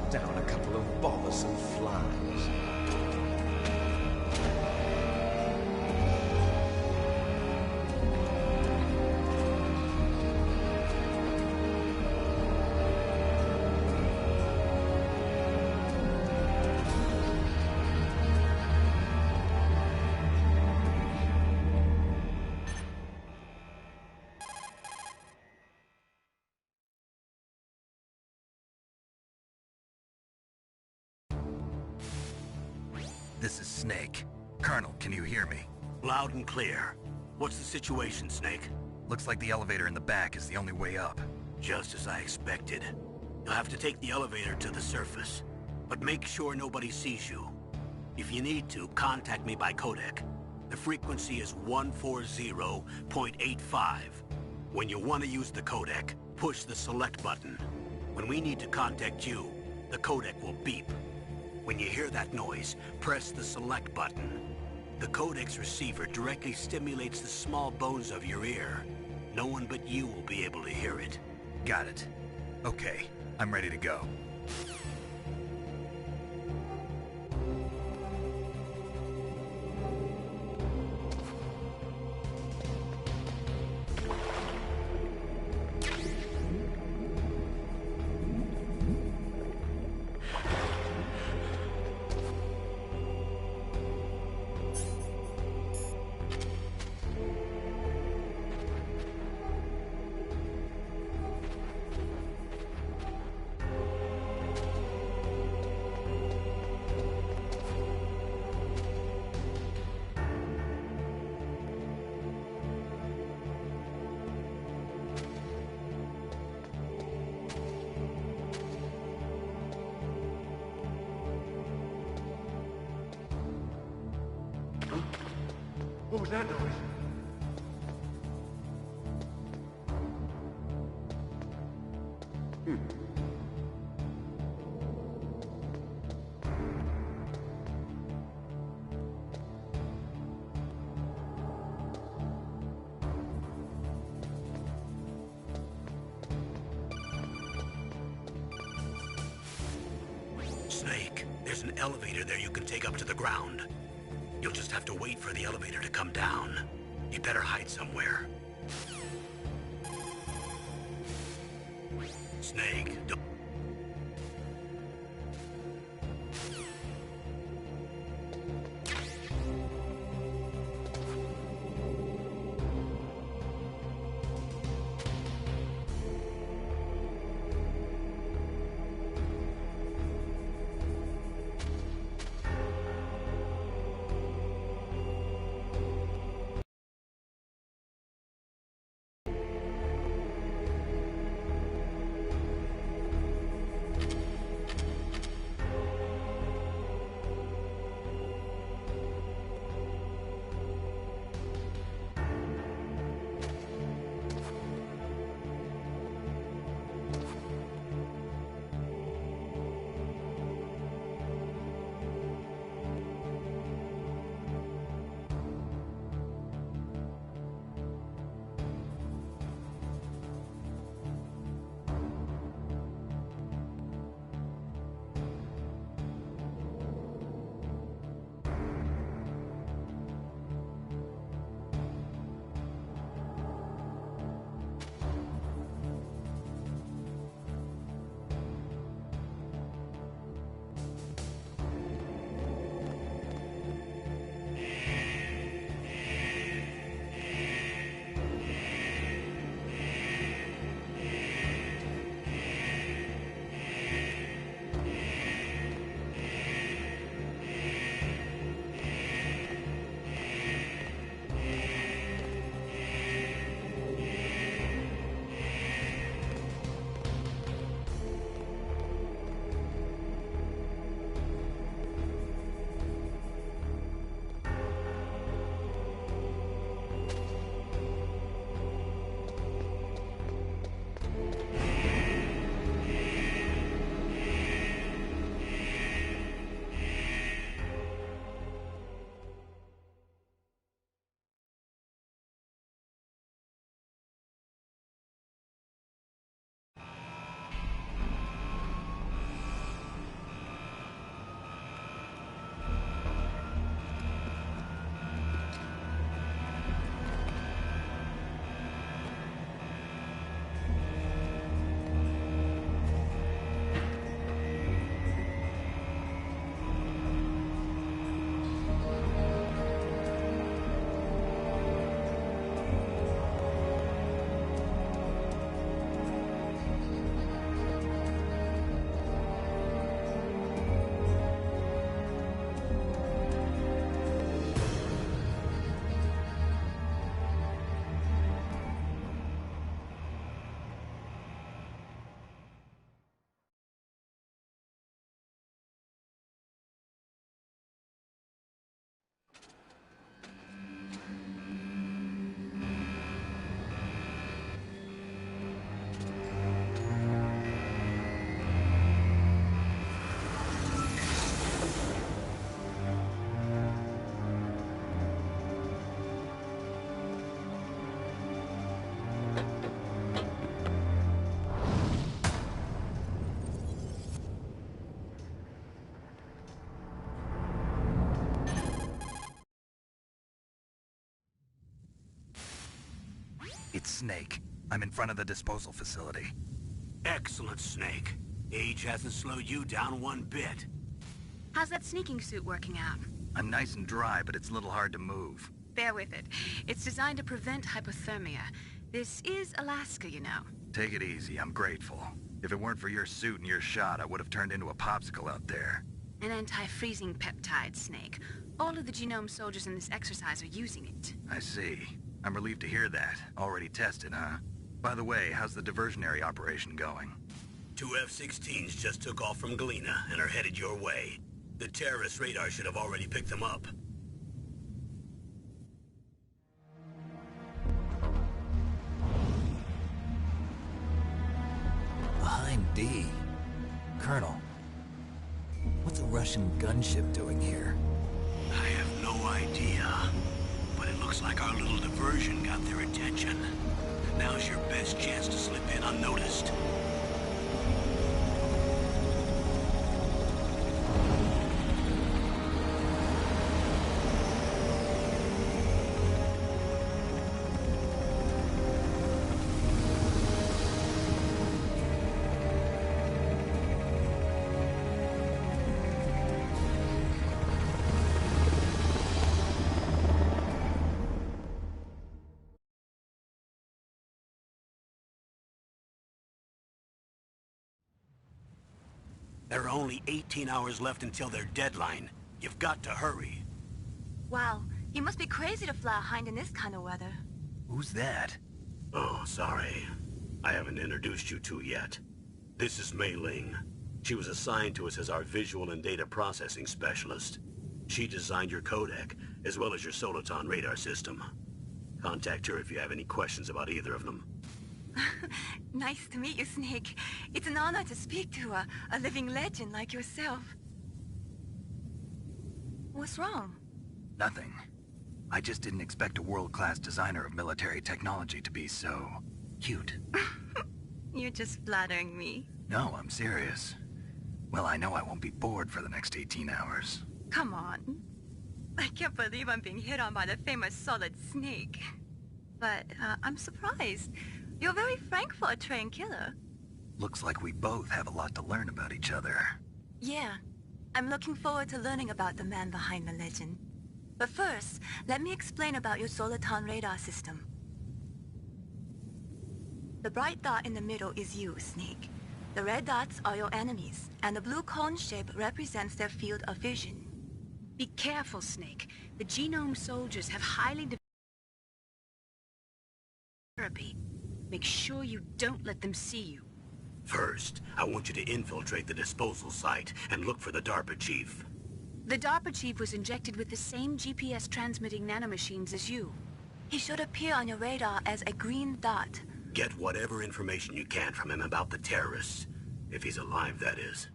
knock down a couple of bothersome flies. This is Snake. Colonel, can you hear me? Loud and clear. What's the situation, Snake? Looks like the elevator in the back is the only way up. Just as I expected. You'll have to take the elevator to the surface. But make sure nobody sees you. If you need to, contact me by codec. The frequency is 140.85. When you want to use the codec, push the select button. When we need to contact you, the codec will beep. When you hear that noise, press the select button. The codec's receiver directly stimulates the small bones of your ear. No one but you will be able to hear it. Got it. Okay, I'm ready to go. What was that noise? Snake, there's an elevator there you can take up to the ground. You'll just have to wait for the elevator to come down. You better hide somewhere. Snake, don't... it's Snake. I'm in front of the disposal facility. Excellent, Snake. Age hasn't slowed you down one bit. How's that sneaking suit working out? I'm nice and dry, but it's a little hard to move. Bear with it. It's designed to prevent hypothermia. This is Alaska, you know. Take it easy, I'm grateful. If it weren't for your suit and your shot, I would have turned into a popsicle out there. An anti-freezing peptide, Snake. All of the genome soldiers in this exercise are using it. I see. I'm relieved to hear that. Already tested, huh? By the way, how's the diversionary operation going? 2 F-16s just took off from Galena and are headed your way. The terrorist radar should have already picked them up. Behind D. Colonel, what's a Russian gunship doing here? I have no idea, but it looks like our little diversion got their attention. Now's your best chance to slip in unnoticed. There are only 18 hours left until their deadline. You've got to hurry. Wow, you must be crazy to fly a hind in this kind of weather. Who's that? Oh, sorry. I haven't introduced you to yet. This is Mei Ling. She was assigned to us as our visual and data processing specialist. She designed your codec, as well as your Soliton radar system. Contact her if you have any questions about either of them. Nice to meet you, Snake. It's an honor to speak to a living legend like yourself. What's wrong? Nothing. I just didn't expect a world-class designer of military technology to be so cute. You're just flattering me. No, I'm serious. Well, I know I won't be bored for the next 18 hours. Come on. I can't believe I'm being hit on by the famous Solid Snake. But I'm surprised. You're very frank for a trained killer. Looks like we both have a lot to learn about each other. Yeah. I'm looking forward to learning about the man behind the legend. But first, let me explain about your Soliton radar system. The bright dot in the middle is you, Snake. The red dots are your enemies, and the blue cone shape represents their field of vision. Be careful, Snake. The genome soldiers have highly developed therapy. Make sure you don't let them see you. First, I want you to infiltrate the disposal site and look for the DARPA chief. The DARPA chief was injected with the same GPS transmitting nanomachines as you. He should appear on your radar as a green dot. Get whatever information you can from him about the terrorists. If he's alive, that is.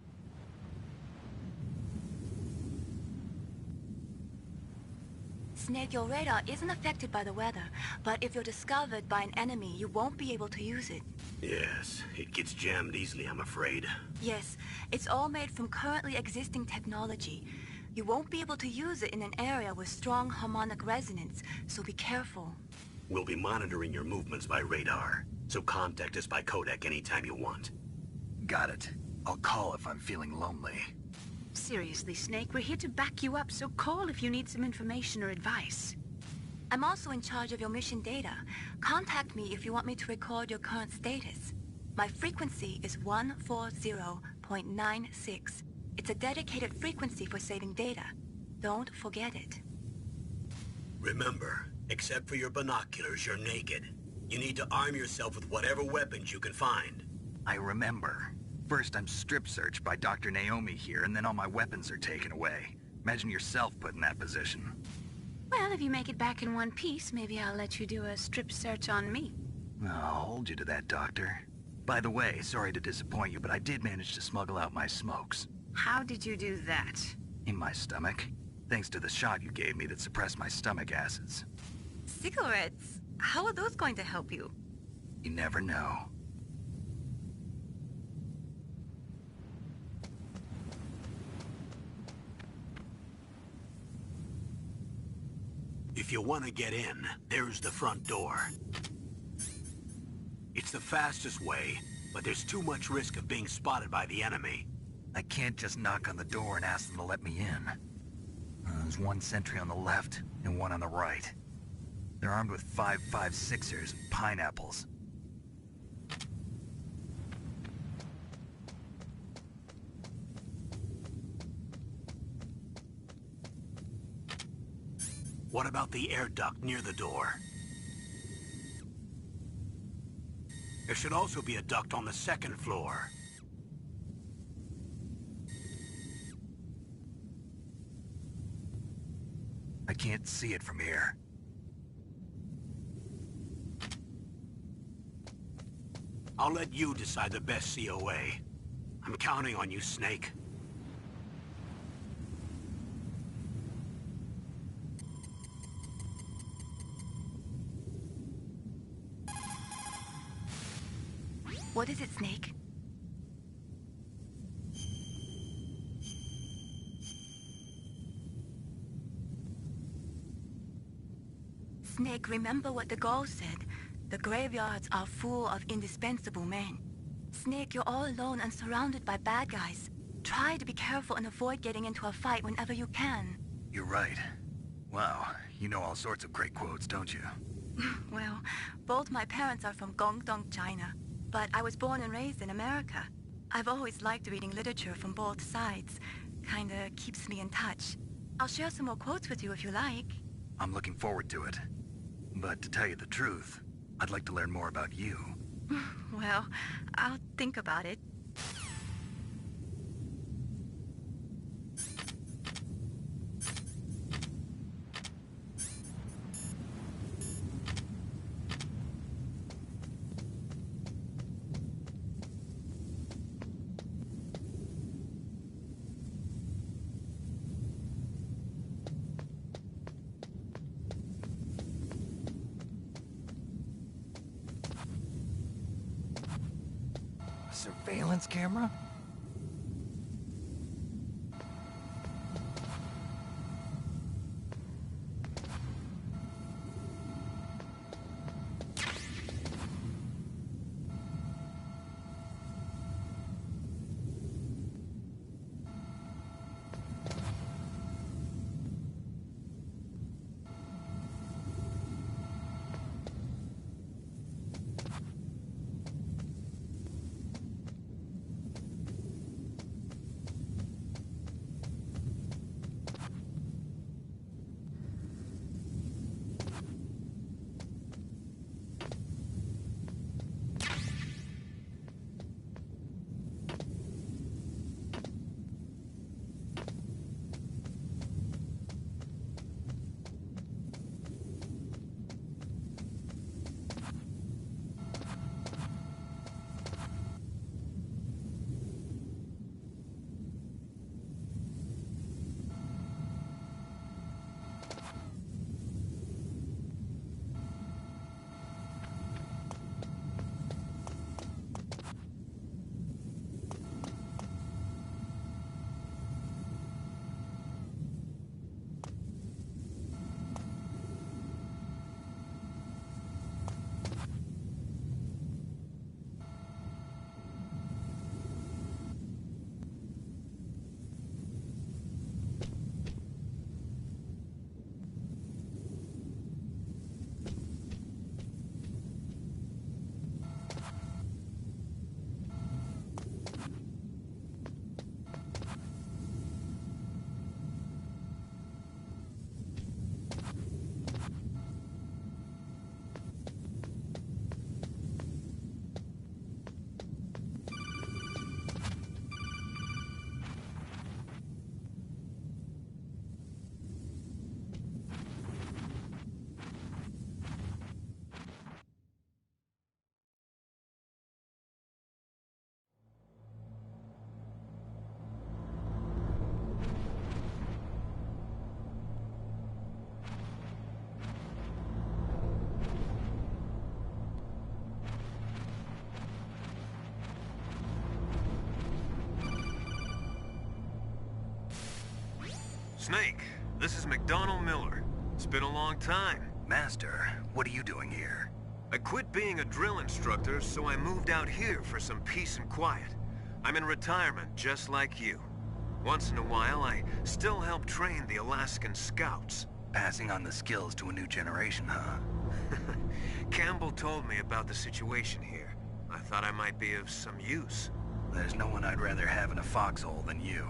Snake, your radar isn't affected by the weather, but if you're discovered by an enemy, you won't be able to use it. Yes, it gets jammed easily, I'm afraid. Yes, it's all made from currently existing technology. You won't be able to use it in an area with strong harmonic resonance, so be careful. We'll be monitoring your movements by radar, so contact us by codec anytime you want. Got it. I'll call if I'm feeling lonely. Seriously, Snake, we're here to back you up, so call if you need some information or advice. I'm also in charge of your mission data. Contact me if you want me to record your current status. My frequency is 140.96. It's a dedicated frequency for saving data. Don't forget it. Remember, except for your binoculars, you're naked. You need to arm yourself with whatever weapons you can find. I remember. First, I'm strip searched by Dr. Naomi here, and then all my weapons are taken away. Imagine yourself put in that position. Well, if you make it back in one piece, maybe I'll let you do a strip search on me. I'll hold you to that, Doctor. By the way, sorry to disappoint you, but I did manage to smuggle out my smokes. How did you do that? In my stomach. Thanks to the shot you gave me that suppressed my stomach acids. Cigarettes? How are those going to help you? You never know. If you want to get in, there's the front door. It's the fastest way, but there's too much risk of being spotted by the enemy. I can't just knock on the door and ask them to let me in. There's one sentry on the left and one on the right. They're armed with 5.56ers and pineapples. What about the air duct near the door? There should also be a duct on the second floor. I can't see it from here. I'll let you decide the best COA. I'm counting on you, Snake. What is it, Snake? Snake, remember what the Gaul said. The graveyards are full of indispensable men. Snake, you're all alone and surrounded by bad guys. Try to be careful and avoid getting into a fight whenever you can. You're right. Wow, you know all sorts of great quotes, don't you? Well, both my parents are from Guangdong, China. But I was born and raised in America. I've always liked reading literature from both sides. Kinda keeps me in touch. I'll share some more quotes with you if you like. I'm looking forward to it. But to tell you the truth, I'd like to learn more about you. Well, I'll think about it. Surveillance camera? Snake, this is McDonald Miller. It's been a long time. Master, what are you doing here? I quit being a drill instructor, so I moved out here for some peace and quiet. I'm in retirement, just like you. Once in a while, I still help train the Alaskan Scouts. Passing on the skills to a new generation, huh? Campbell told me about the situation here. I thought I might be of some use. There's no one I'd rather have in a foxhole than you.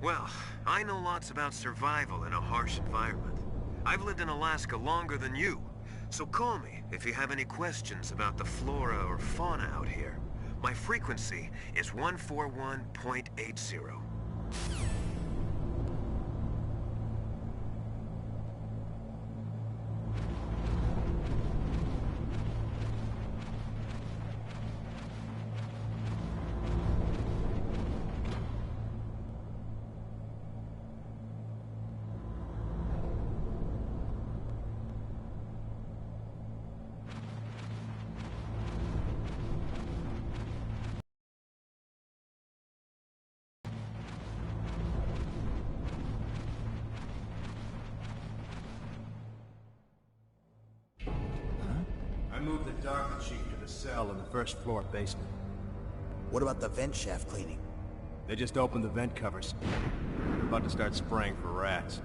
Well, I know lots about survival in a harsh environment. I've lived in Alaska longer than you, so call me if you have any questions about the flora or fauna out here. My frequency is 141.80. I moved the Dr. Chief to the cell in the first floor basement. What about the vent shaft cleaning? They just opened the vent covers. They're about to start spraying for rats.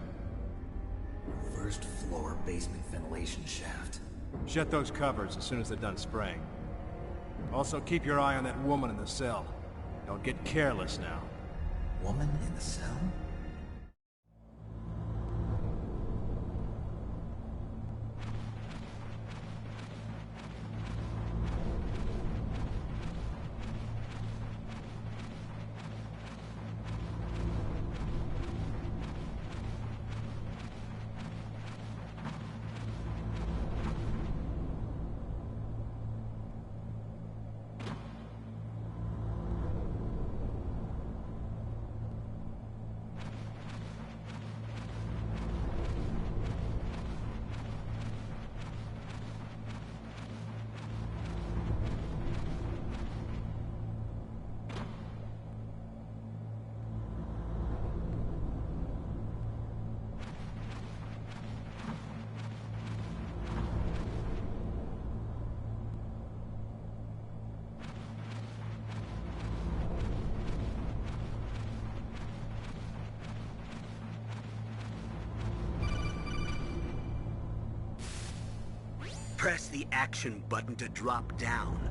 First floor basement ventilation shaft. Shut those covers as soon as they're done spraying. Also, keep your eye on that woman in the cell. Don't get careless now. Woman in the cell? Press the action button to drop down.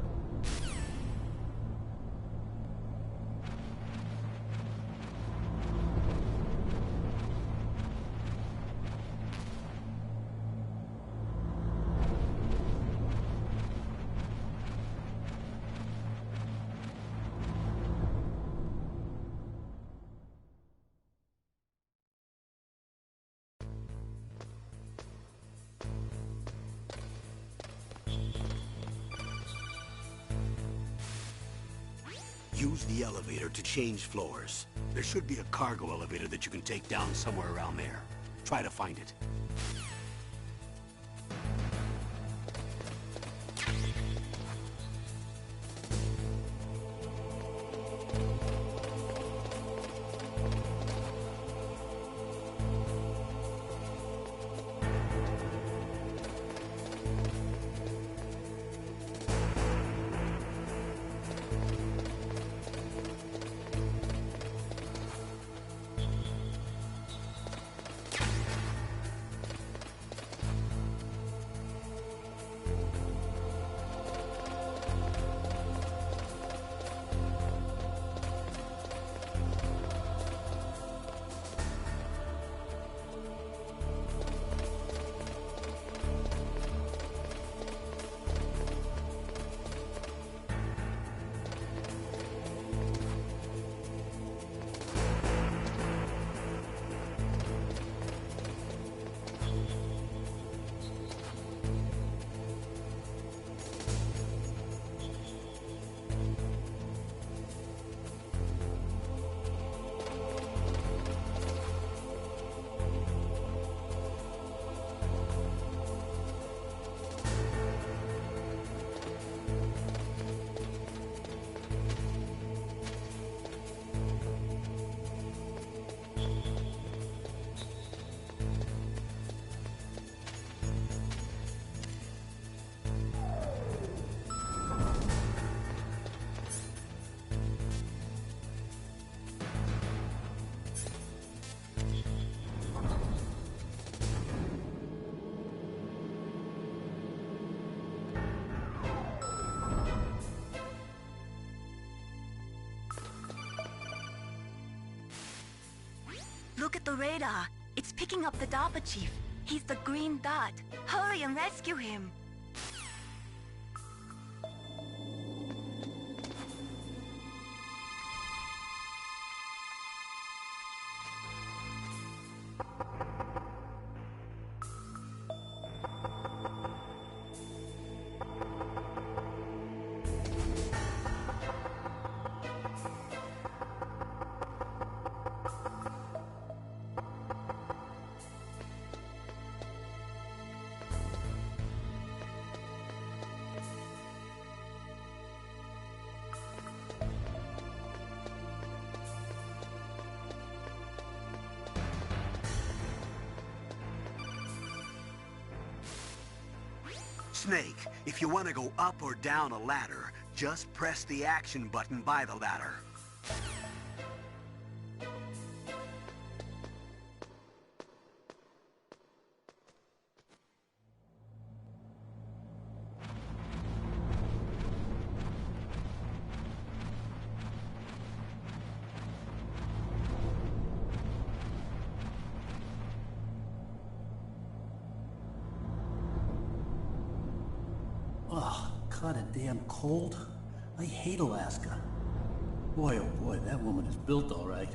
Use the elevator to change floors. There should be a cargo elevator that you can take down somewhere around there. Try to find it. Look at the radar. It's picking up the DARPA chief. He's the green dot. Hurry and rescue him. Snake, if you want to go up or down a ladder, just press the action button by the ladder. Oh, kinda damn cold. I hate Alaska. Boy, oh boy, that woman is built all right.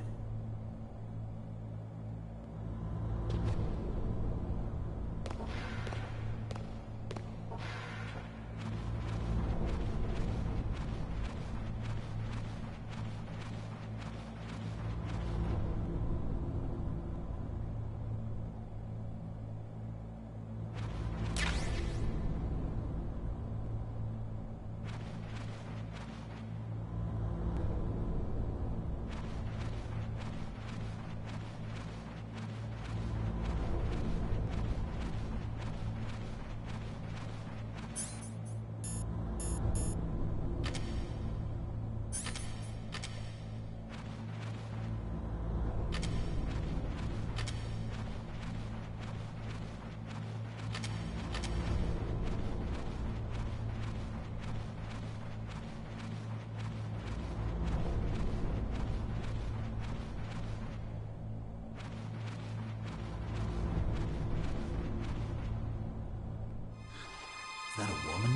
Is that a woman?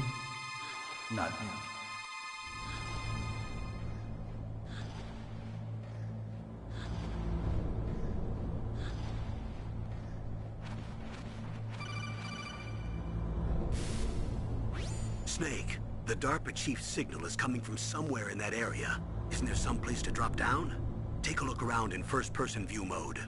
Not him. Snake, the DARPA chief's signal is coming from somewhere in that area. Isn't there some place to drop down? Take a look around in first-person view mode.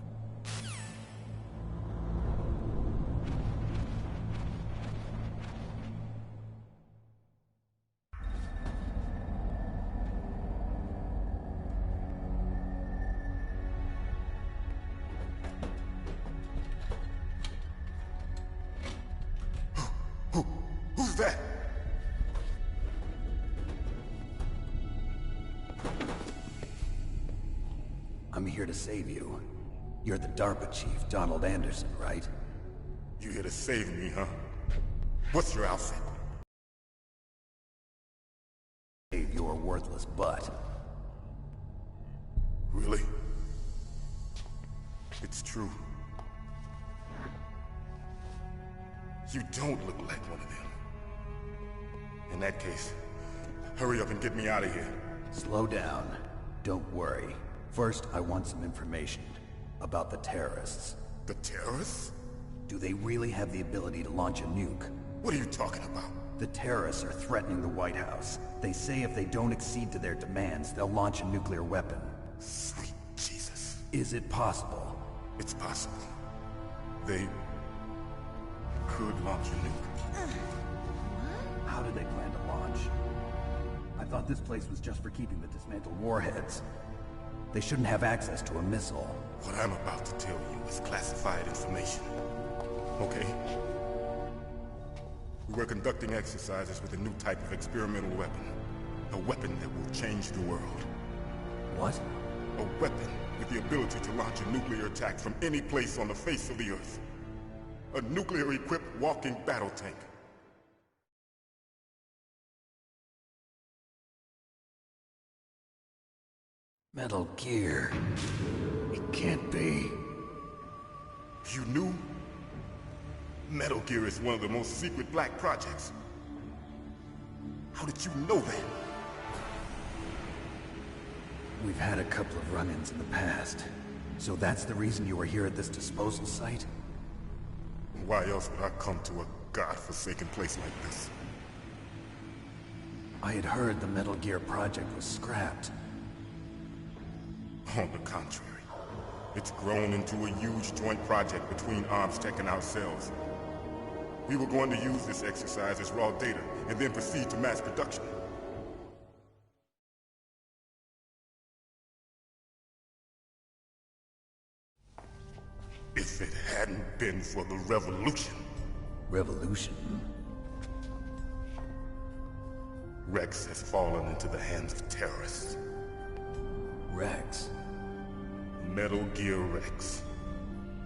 Who's that? I'm here to save you. You're the DARPA chief, Donald Anderson, right? You here to save me, huh? What's your outfit? Save your worthless butt. Really? It's true. You don't look like one of them. In that case, hurry up and get me out of here. Slow down. Don't worry. First, I want some information about the terrorists. The terrorists? Do they really have the ability to launch a nuke? What are you talking about? The terrorists are threatening the White House. They say if they don't accede to their demands, they'll launch a nuclear weapon. Sweet Jesus. Is it possible? It's possible. They could launch a nuke. How do they plan to launch? I thought this place was just for keeping the dismantled warheads. They shouldn't have access to a missile. What I'm about to tell you is classified information. Okay? We were conducting exercises with a new type of experimental weapon. A weapon that will change the world. What? A weapon with the ability to launch a nuclear attack from any place on the face of the Earth. A nuclear-equipped walking battle tank. Metal Gear. It can't be. You knew? Metal Gear is one of the most secret black projects. How did you know that? We've had a couple of run-ins in the past. So that's the reason you were here at this disposal site? Why else would I come to a god-forsaken place like this? I had heard the Metal Gear project was scrapped. On the contrary, it's grown into a huge joint project between ArmsTech and ourselves. We were going to use this exercise as raw data and then proceed to mass production. If it hadn't been for the revolution... Revolution? Rex has fallen into the hands of terrorists. Rex? Metal Gear Rex.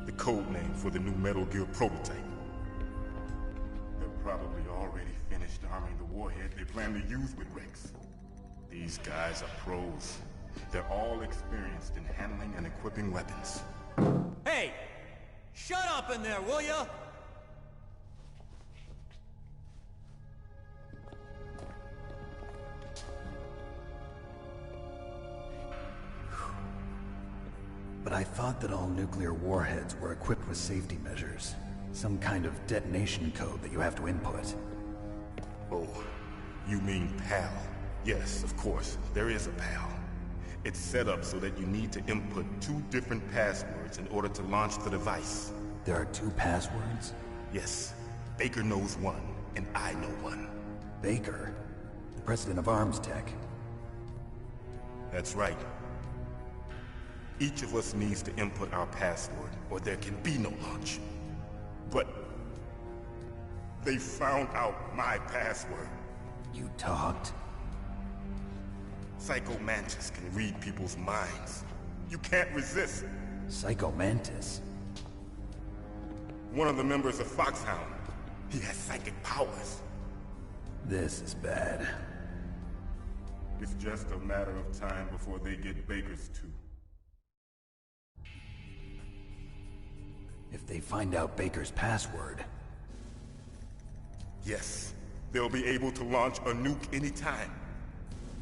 The code name for the new Metal Gear prototype. They're probably already finished arming the warhead they plan to use with Rex. These guys are pros. They're all experienced in handling and equipping weapons. Hey! Shut up in there, will ya? But I thought that all nuclear warheads were equipped with safety measures. Some kind of detonation code that you have to input. Oh, you mean PAL? Yes, of course, there is a PAL. It's set up so that you need to input 2 different passwords in order to launch the device. There are 2 passwords? Yes. Baker knows one, and I know one. Baker? The president of ArmsTech? That's right. Each of us needs to input our password, or there can be no launch. But... they found out my password. You talked? Psycho Mantis can read people's minds. You can't resist. Psycho Mantis? One of the members of Foxhound. He has psychic powers. This is bad. It's just a matter of time before they get Baker's too. If they find out Baker's password... Yes, they'll be able to launch a nuke anytime.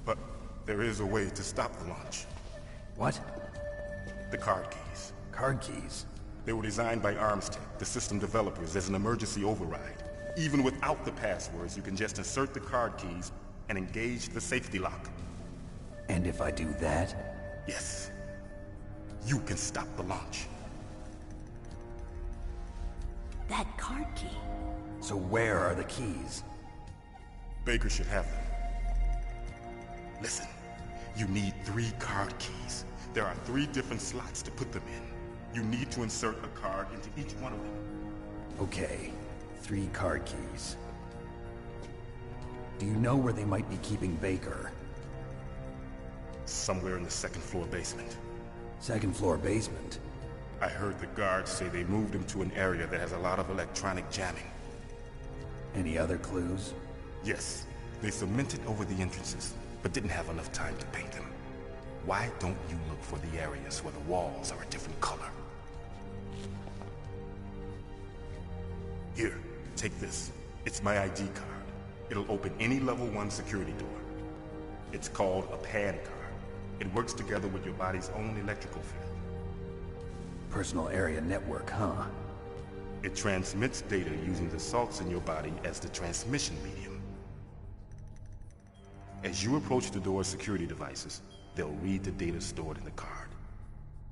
But there is a way to stop the launch. What? The card keys. Card keys? They were designed by ArmsTech, the system developers, as an emergency override. Even without the passwords, you can just insert the card keys and engage the safety lock. And if I do that? Yes. You can stop the launch. That card key. So where are the keys? Baker should have them. Listen, you need 3 card keys. There are 3 different slots to put them in. You need to insert a card into each one of them. Okay, 3 card keys. Do you know where they might be keeping Baker? Somewhere in the 2nd floor basement. 2nd floor basement? I heard the guards say they moved him to an area that has a lot of electronic jamming. Any other clues? Yes. They cemented over the entrances, but didn't have enough time to paint them. Why don't you look for the areas where the walls are a different color? Here, take this. It's my ID card. It'll open any level 1 security door. It's called a PAN card. It works together with your body's own electrical field. Personal area network, huh? It transmits data using the salts in your body as the transmission medium. As you approach the door's security devices, they'll read the data stored in the card.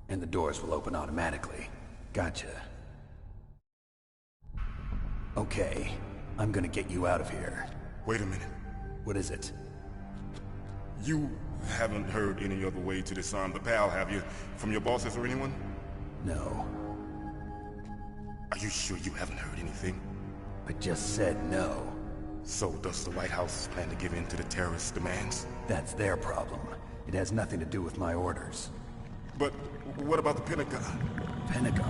And the doors will open automatically. Gotcha. Okay, I'm gonna get you out of here. Wait a minute. What is it? You haven't heard any other way to disarm the PAL, have you? From your bosses or anyone? No. Are you sure you haven't heard anything? I just said no. So does the White House plan to give in to the terrorists' demands? That's their problem. It has nothing to do with my orders. But what about the Pentagon? Pentagon?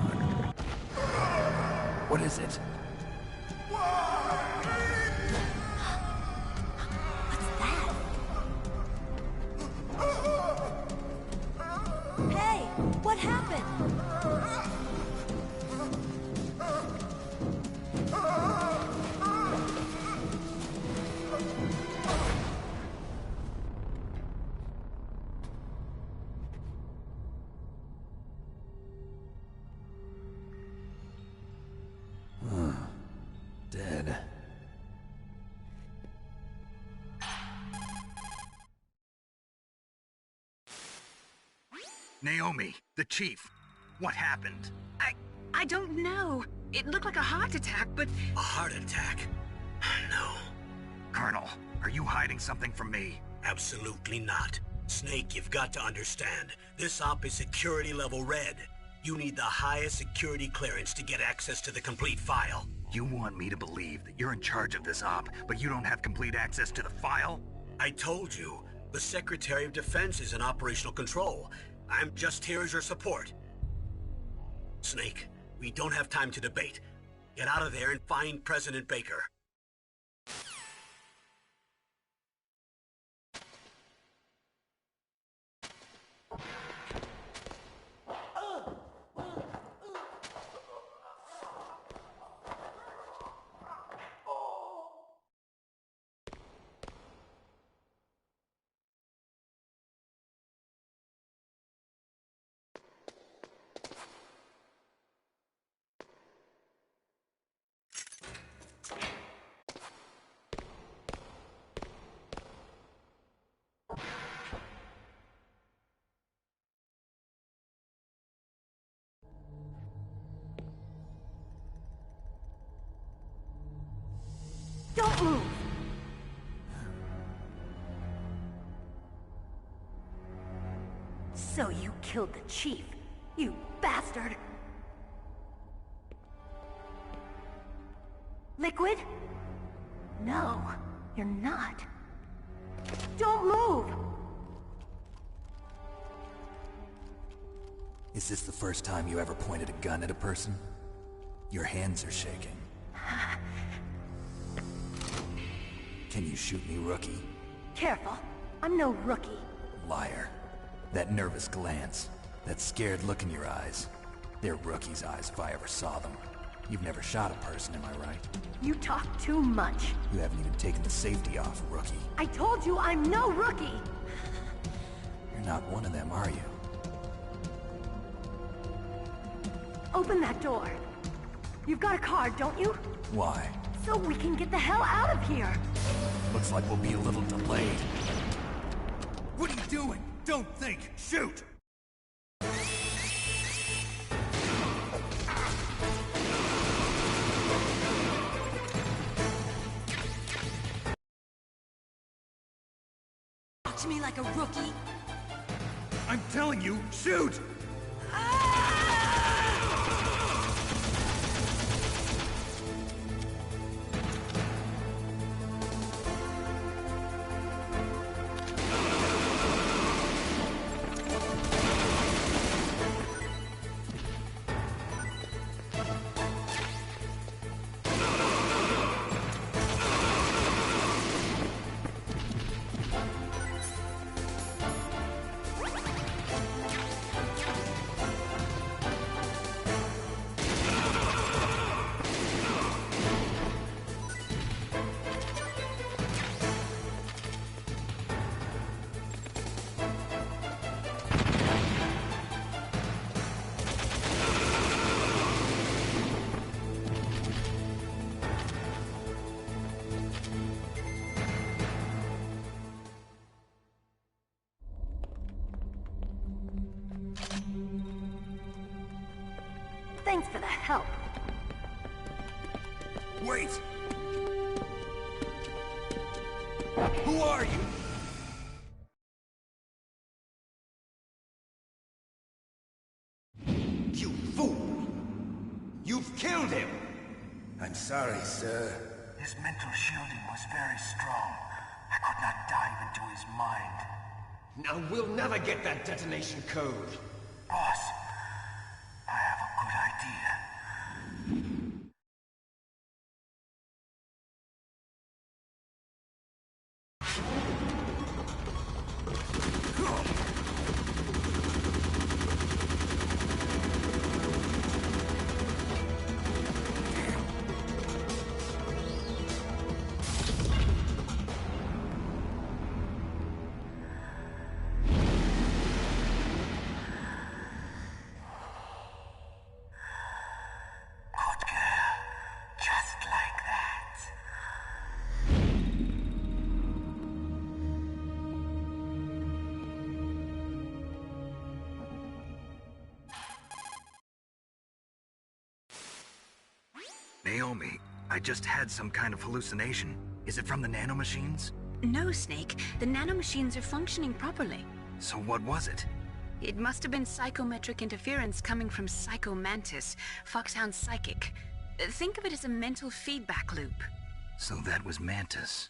What is it? Hey, what happened? dead. Naomi, the chief. What happened? I don't know. It looked like a heart attack, but... A heart attack? No. Colonel, are you hiding something from me? Absolutely not. Snake, you've got to understand. This op is security level red. You need the highest security clearance to get access to the complete file. You want me to believe that you're in charge of this op, but you don't have complete access to the file? I told you, the Secretary of Defense is in operational control. I'm just here as your support. Snake, we don't have time to debate. Get out of there and find President Baker. Don't move! So you killed the chief, you bastard! Liquid? No, you're not. Don't move! Is this the first time you ever pointed a gun at a person? Your hands are shaking. Can you shoot me, rookie? Careful, I'm no rookie. Liar. That nervous glance, that scared look in your eyes. They're rookie's eyes if I ever saw them. You've never shot a person, am I right? You talk too much. You haven't even taken the safety off, rookie. I told you I'm no rookie! You're not one of them, are you? Open that door. You've got a card, don't you? Why? So we can get the hell out of here! Looks like we'll be a little delayed. What are you doing? Don't think! Shoot! Talk to me like a rookie! I'm telling you, shoot! Thanks for the help. Wait! Who are you? You fool! You've killed him! I'm sorry, sir. His mental shielding was very strong. I could not dive into his mind. Now we'll never get that detonation code. Boss, I have a good idea. Just like that. Naomi, I just had some kind of hallucination. Is it from the nanomachines? No, Snake. The nanomachines are functioning properly. So what was it? It must have been psychometric interference coming from Psycho Mantis, Foxhound's psychic. Think of it as a mental feedback loop. So that was Mantis.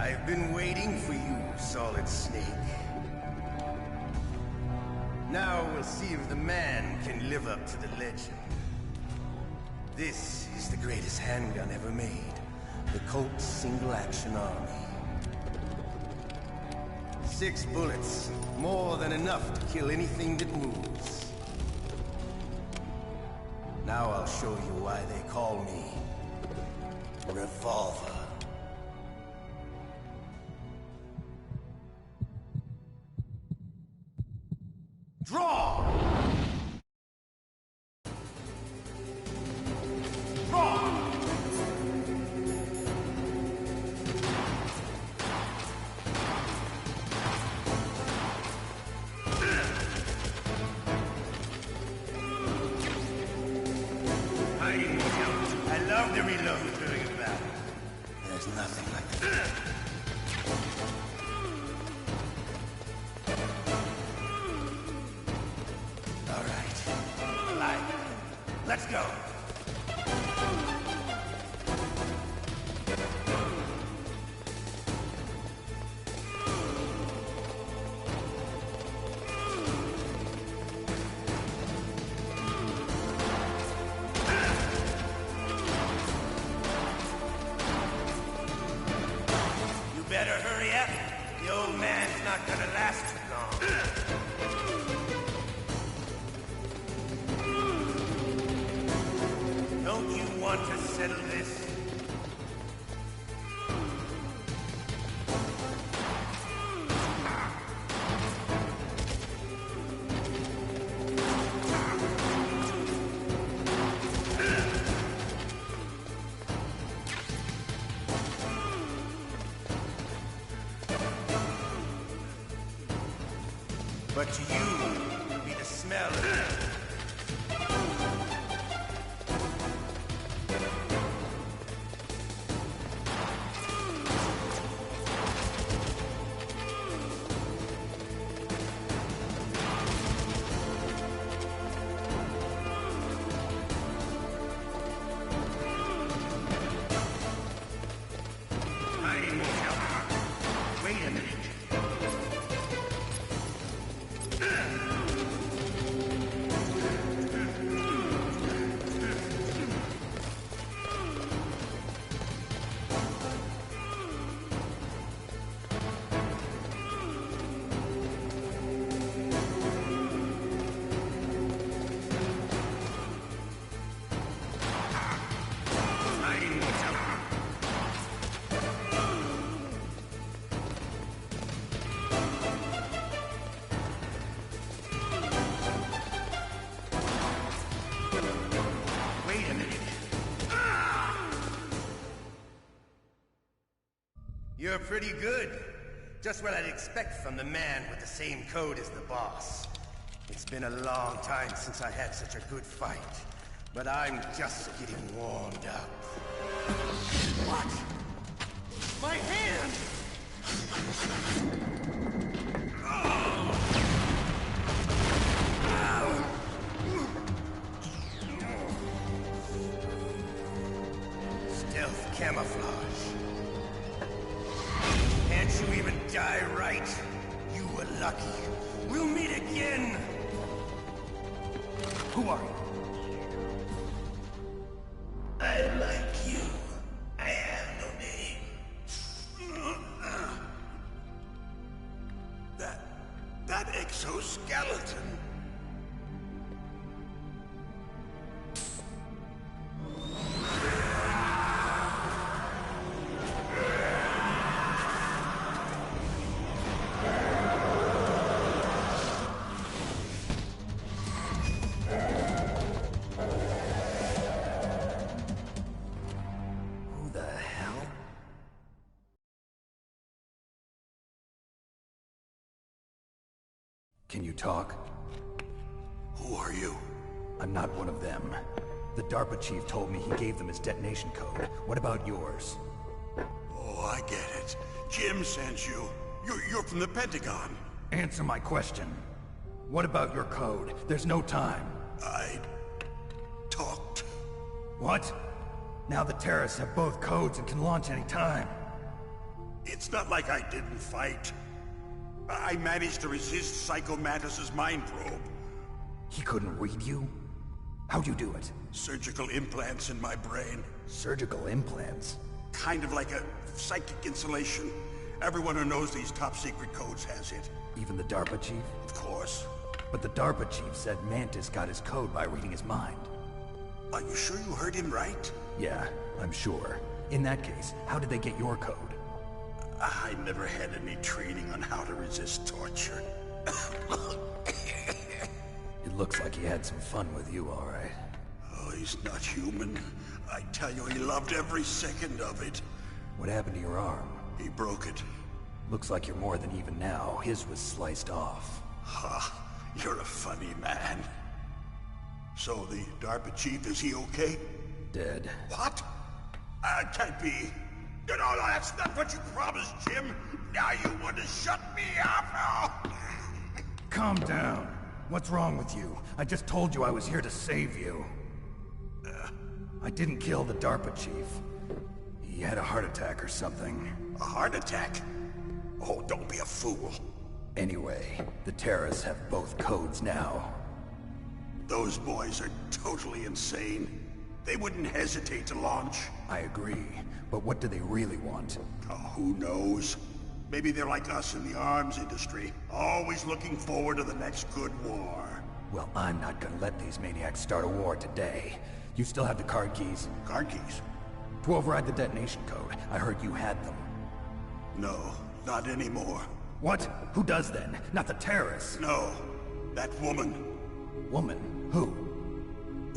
I've been waiting for you, Solid Snake. Now we'll see if the man can live up to the legend. This is the greatest handgun ever made. The Colt Single Action Army. 6 bullets, more than enough to kill anything that moves. Now I'll show you why they call me Revolver. Draw! Draw! I love to reload during a battle. There's nothing like that. All right. Light. Let's go. Better hurry up. The old man's not gonna last too long. Don't you want to settle this? But to you, it'll be the smell of it. Wait a minute. You're pretty good. Just what I'd expect from the man with the same code as the boss. It's been a long time since I had such a good fight, but I'm just getting warmed up. What? My hand! Stealth camouflage. Can't you even die right? You were lucky. We'll meet again! Who are you? I like you. I have no name. That exoskeleton. Can you talk? Who are you? I'm not one of them. The DARPA chief told me he gave them his detonation code. What about yours? Oh, I get it. Jim sent you. You're from the Pentagon. Answer my question. What about your code? There's no time. I talked. What? Now the terrorists have both codes and can launch any time. It's not like I didn't fight. I managed to resist Psycho Mantis's mind probe. He couldn't read you? How'd you do it? Surgical implants in my brain. Surgical implants? Kind of like a psychic insulation. Everyone who knows these top-secret codes has it. Even the DARPA chief? Of course. But the DARPA chief said Mantis got his code by reading his mind. Are you sure you heard him right? Yeah, I'm sure. In that case, how did they get your code? I never had any training on how to resist torture. It looks like he had some fun with you, all right. Oh, he's not human. I tell you, he loved every second of it. What happened to your arm? He broke it. Looks like you're more than even now. His was sliced off. Ha, you're a funny man. So the DARPA chief, is he okay? Dead. What? Can't be. No, that's not what you promised, Jim. Now you want to shut me up? Calm down. What's wrong with you? I just told you I was here to save you. I didn't kill the DARPA chief. He had a heart attack or something. A heart attack? Oh, don't be a fool. Anyway, the terrorists have both codes now. Those boys are totally insane. They wouldn't hesitate to launch. I agree, but what do they really want? Oh, who knows? Maybe they're like us in the arms industry, always looking forward to the next good war. Well, I'm not gonna let these maniacs start a war today. You still have the card keys? Card keys? To override the detonation code. I heard you had them. No, not anymore. What? Who does then? Not the terrorists? No, that woman. Woman? Who?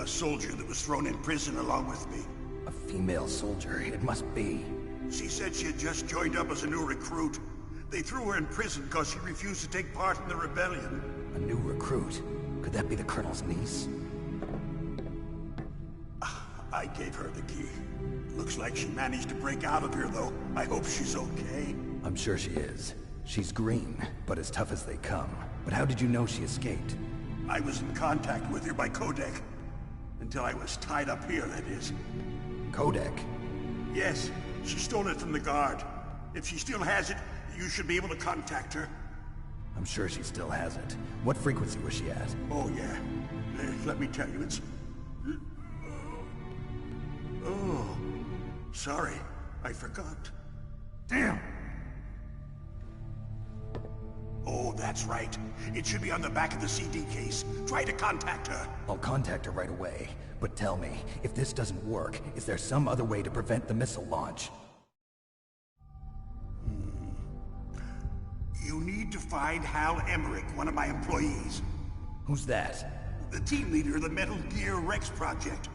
A soldier that was thrown in prison along with me. A female soldier, it must be. She said she had just joined up as a new recruit. They threw her in prison because she refused to take part in the rebellion. A new recruit? Could that be the Colonel's niece? I gave her the key. Looks like she managed to break out of here, though. I hope she's okay. I'm sure she is. She's green, but as tough as they come. But how did you know she escaped? I was in contact with her by codec. Until I was tied up here, that is. Codec? Yes, she stole it from the guard. If she still has it, you should be able to contact her. I'm sure she still has it. What frequency was she at? Oh, yeah. Let me tell you, it's... Oh, sorry. I forgot. Damn! Oh, that's right. It should be on the back of the CD case. Try to contact her. I'll contact her right away. But tell me, if this doesn't work, is there some other way to prevent the missile launch? You need to find Hal Emmerich, one of my employees. Who's that? The team leader of the Metal Gear Rex project.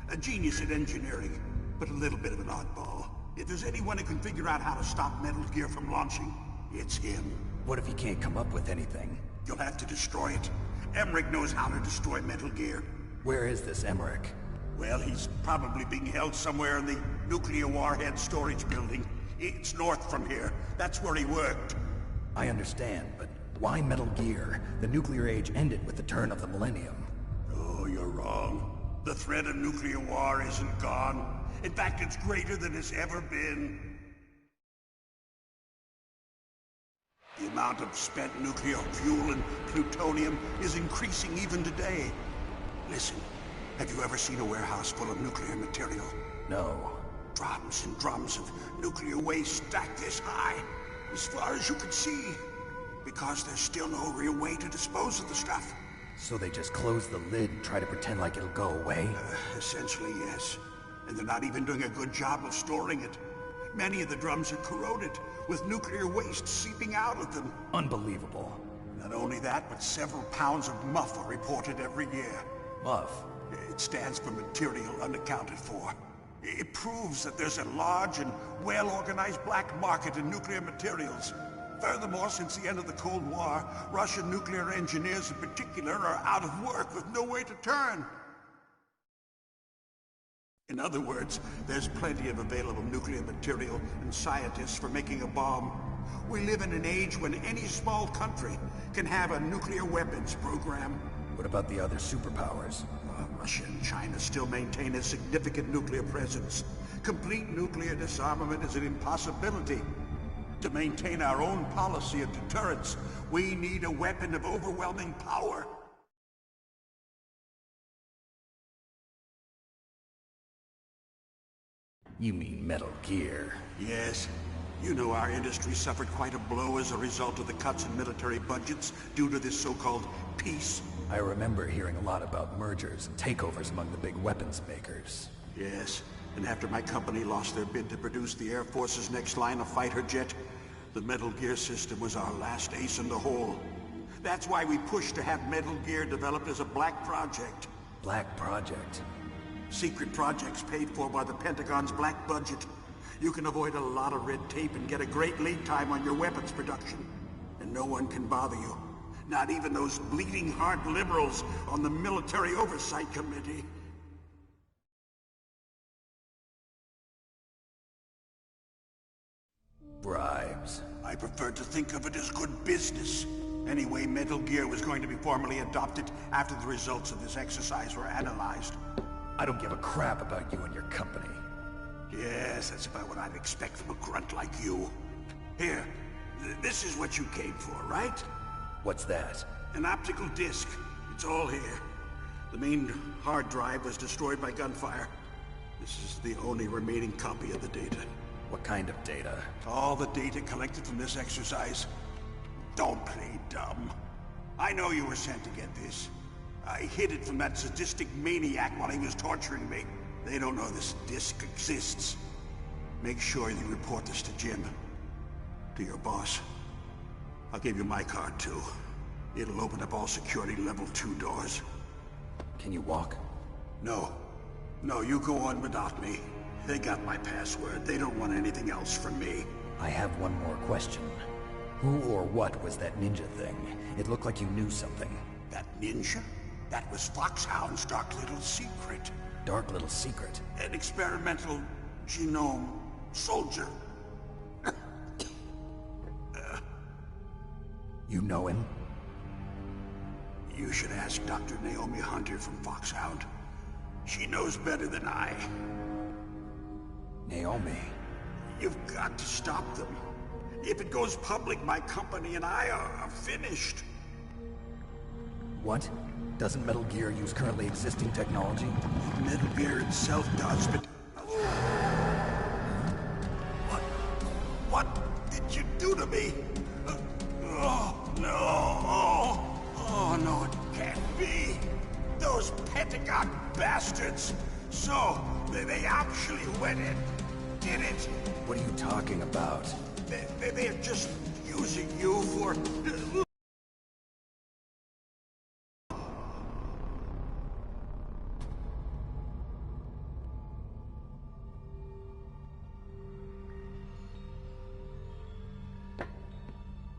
A genius at engineering, but a little bit of an oddball. If there's anyone who can figure out how to stop Metal Gear from launching, it's him. What if he can't come up with anything? You'll have to destroy it. Emmerich knows how to destroy Metal Gear. Where is this Emmerich? Well, he's probably being held somewhere in the nuclear warhead storage building. It's north from here. That's where he worked. I understand, but why Metal Gear? The nuclear age ended with the turn of the millennium. Oh, you're wrong. The threat of nuclear war isn't gone. In fact, it's greater than it's ever been. The amount of spent nuclear fuel and plutonium is increasing even today. Listen, have you ever seen a warehouse full of nuclear material? No. Drums and drums of nuclear waste stacked this high, as far as you can see. Because there's still no real way to dispose of the stuff. So they just close the lid and try to pretend like it'll go away? Essentially, yes. And they're not even doing a good job of storing it. Many of the drums are corroded, with nuclear waste seeping out of them. Unbelievable. Not only that, but several pounds of MUF are reported every year. MUF? It stands for material unaccounted for. It proves that there's a large and well-organized black market in nuclear materials. Furthermore, since the end of the Cold War, Russian nuclear engineers in particular are out of work with no way to turn. In other words, there's plenty of available nuclear material and scientists for making a bomb. We live in an age when any small country can have a nuclear weapons program. What about the other superpowers? Russia and China still maintain a significant nuclear presence. Complete nuclear disarmament is an impossibility. To maintain our own policy of deterrence, we need a weapon of overwhelming power. You mean Metal Gear? Yes. You know our industry suffered quite a blow as a result of the cuts in military budgets due to this so-called peace. I remember hearing a lot about mergers and takeovers among the big weapons makers. Yes, and after my company lost their bid to produce the Air Force's next line of fighter jet, the Metal Gear system was our last ace in the hole. That's why we pushed to have Metal Gear developed as a black project. Black project? Secret projects paid for by the Pentagon's black budget. You can avoid a lot of red tape and get a great lead time on your weapons production. And no one can bother you. Not even those bleeding heart liberals on the Military Oversight Committee. Bribes. I prefer to think of it as good business. Anyway, Metal Gear was going to be formally adopted after the results of this exercise were analyzed. I don't give a crap about you and your company. Yes, that's about what I'd expect from a grunt like you. Here, this is what you came for, right? What's that? An optical disc. It's all here. The main hard drive was destroyed by gunfire. This is the only remaining copy of the data. What kind of data? All the data collected from this exercise. Don't play dumb. I know you were sent to get this. I hid it from that sadistic maniac while he was torturing me. They don't know this disc exists. Make sure you report this to Jim. To your boss. I'll give you my card, too. It'll open up all security level 2 doors. Can you walk? No. No, you go on without me. They got my password. They don't want anything else from me. I have one more question. Who or what was that ninja thing? It looked like you knew something. That ninja? That was Foxhound's dark little secret. Dark little secret? An experimental genome soldier. You know him? You should ask Dr. Naomi Hunter from Foxhound. She knows better than I. Naomi? You've got to stop them. If it goes public, my company and I are finished. What? Doesn't Metal Gear use currently existing technology? Metal Gear itself does, but... What did you do to me? Oh, no. Oh, no, it can't be. Those Pentagon bastards. So, they actually went in, did it? What are you talking about? They're just using you for...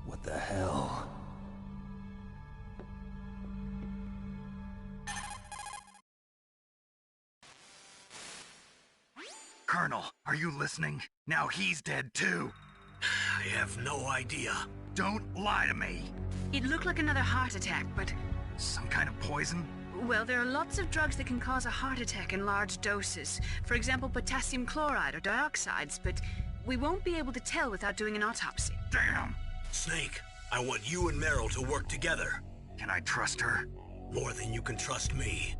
What the hell? Colonel, are you listening? Now he's dead too. I have no idea. Don't lie to me. It looked like another heart attack, but... Some kind of poison? Well, there are lots of drugs that can cause a heart attack in large doses. For example, potassium chloride or dioxides, but we won't be able to tell without doing an autopsy. Damn! Snake, I want you and Meryl to work together. Can I trust her? More than you can trust me.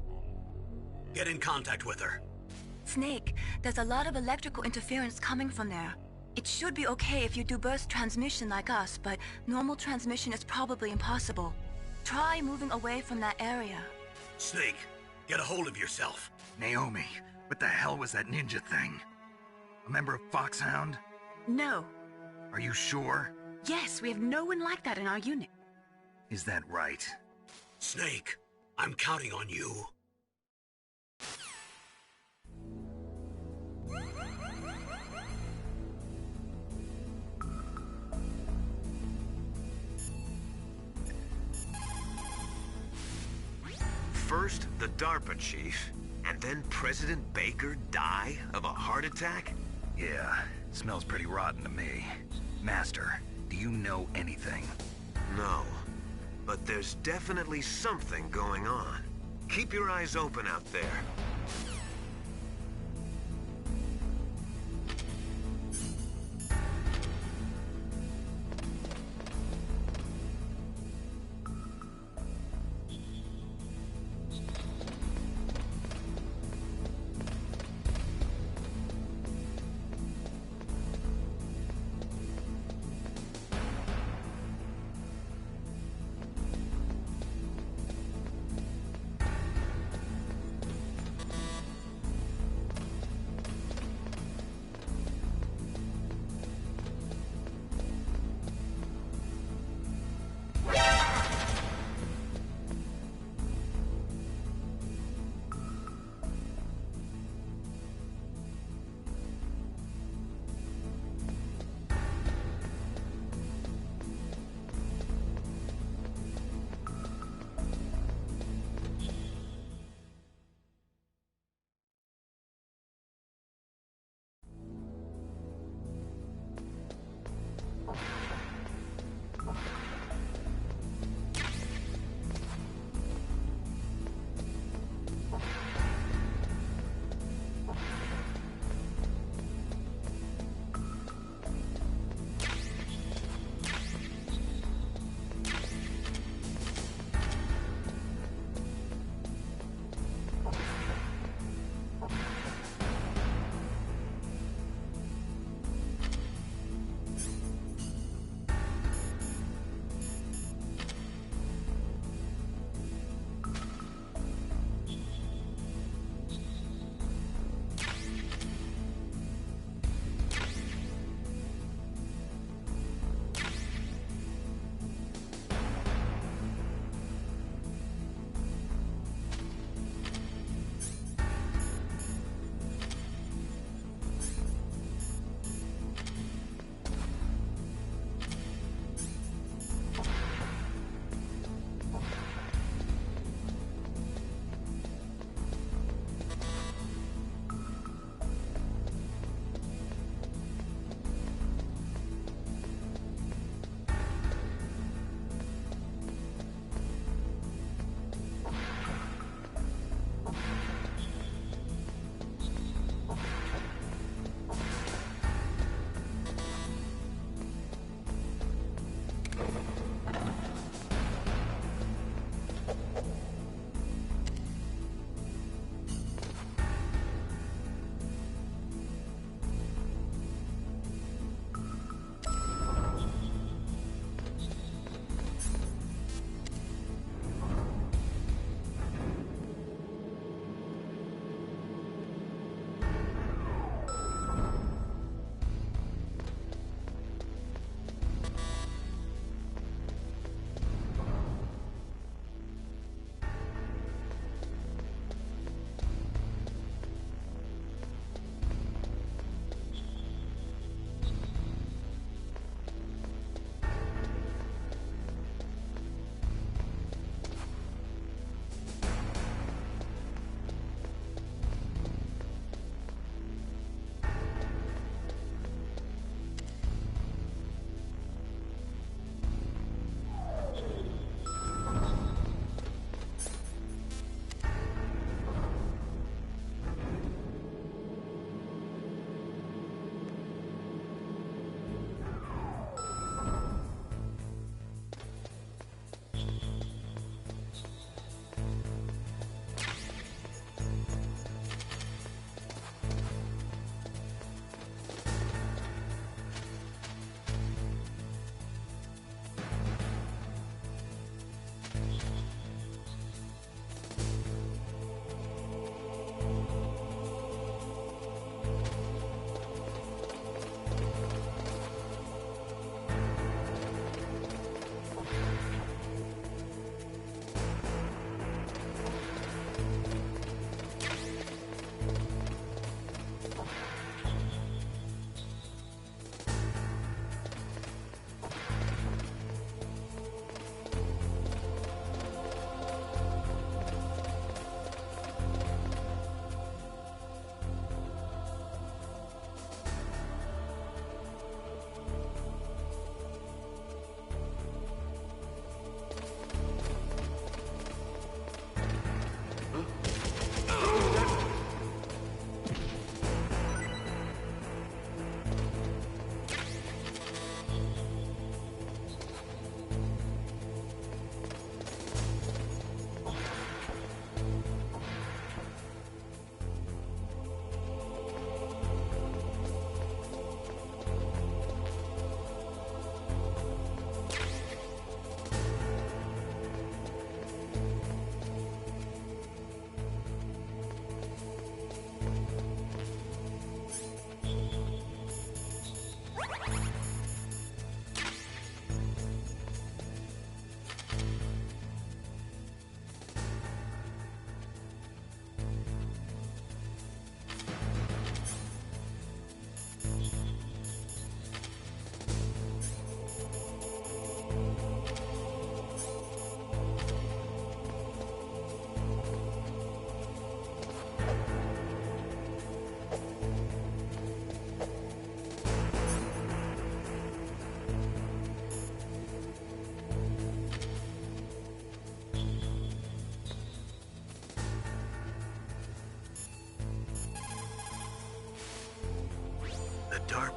Get in contact with her. Snake, there's a lot of electrical interference coming from there. It should be okay if you do burst transmission like us, but normal transmission is probably impossible. Try moving away from that area. Snake, get a hold of yourself. Naomi, what the hell was that ninja thing? A member of Foxhound? No. Are you sure? Yes, we have no one like that in our unit. Is that right? Snake, I'm counting on you. First, the DARPA chief, and then President Baker die of a heart attack? Yeah, smells pretty rotten to me. Master, do you know anything? No, but there's definitely something going on. Keep your eyes open out there.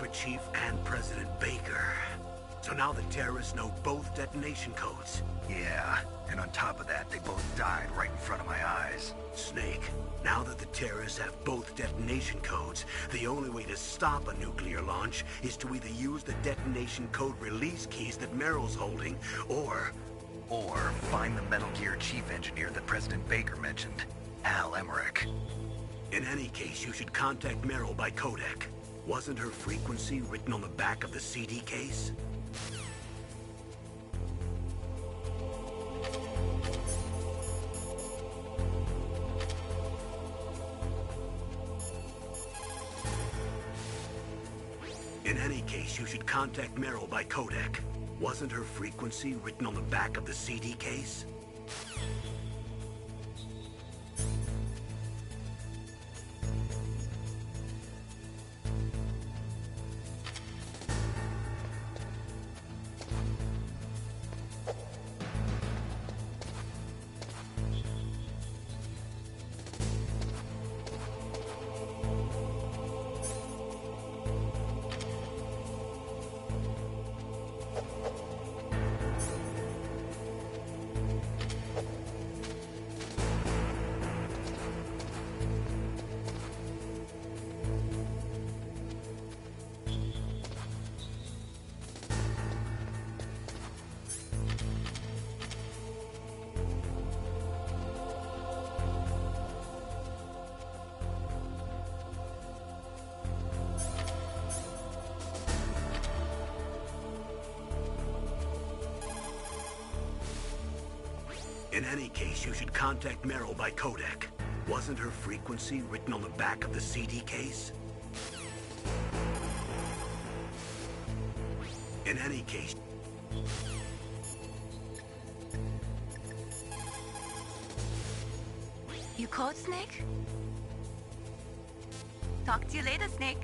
DARPA chief and President Baker. So now the terrorists know both detonation codes. Yeah, and on top of that, they both died right in front of my eyes. Snake, now that the terrorists have both detonation codes, the only way to stop a nuclear launch is to either use the detonation code release keys that Meryl's holding, or find the Metal Gear chief engineer that President Baker mentioned, Al Emmerich. In any case, you should contact Meryl by codec. Wasn't her frequency written on the back of the CD case? In any case, you should contact Meryl by codec. Wasn't her frequency written on the back of the CD case? In any case, you should contact Meryl by codec. Wasn't her frequency written on the back of the CD case? In any case... You called, Snake? Talk to you later, Snake.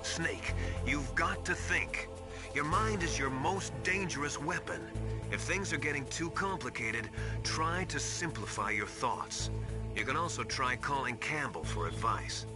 Snake, you've got to think. Your mind is your most dangerous weapon. If things are getting too complicated, try to simplify your thoughts. You can also try calling Campbell for advice.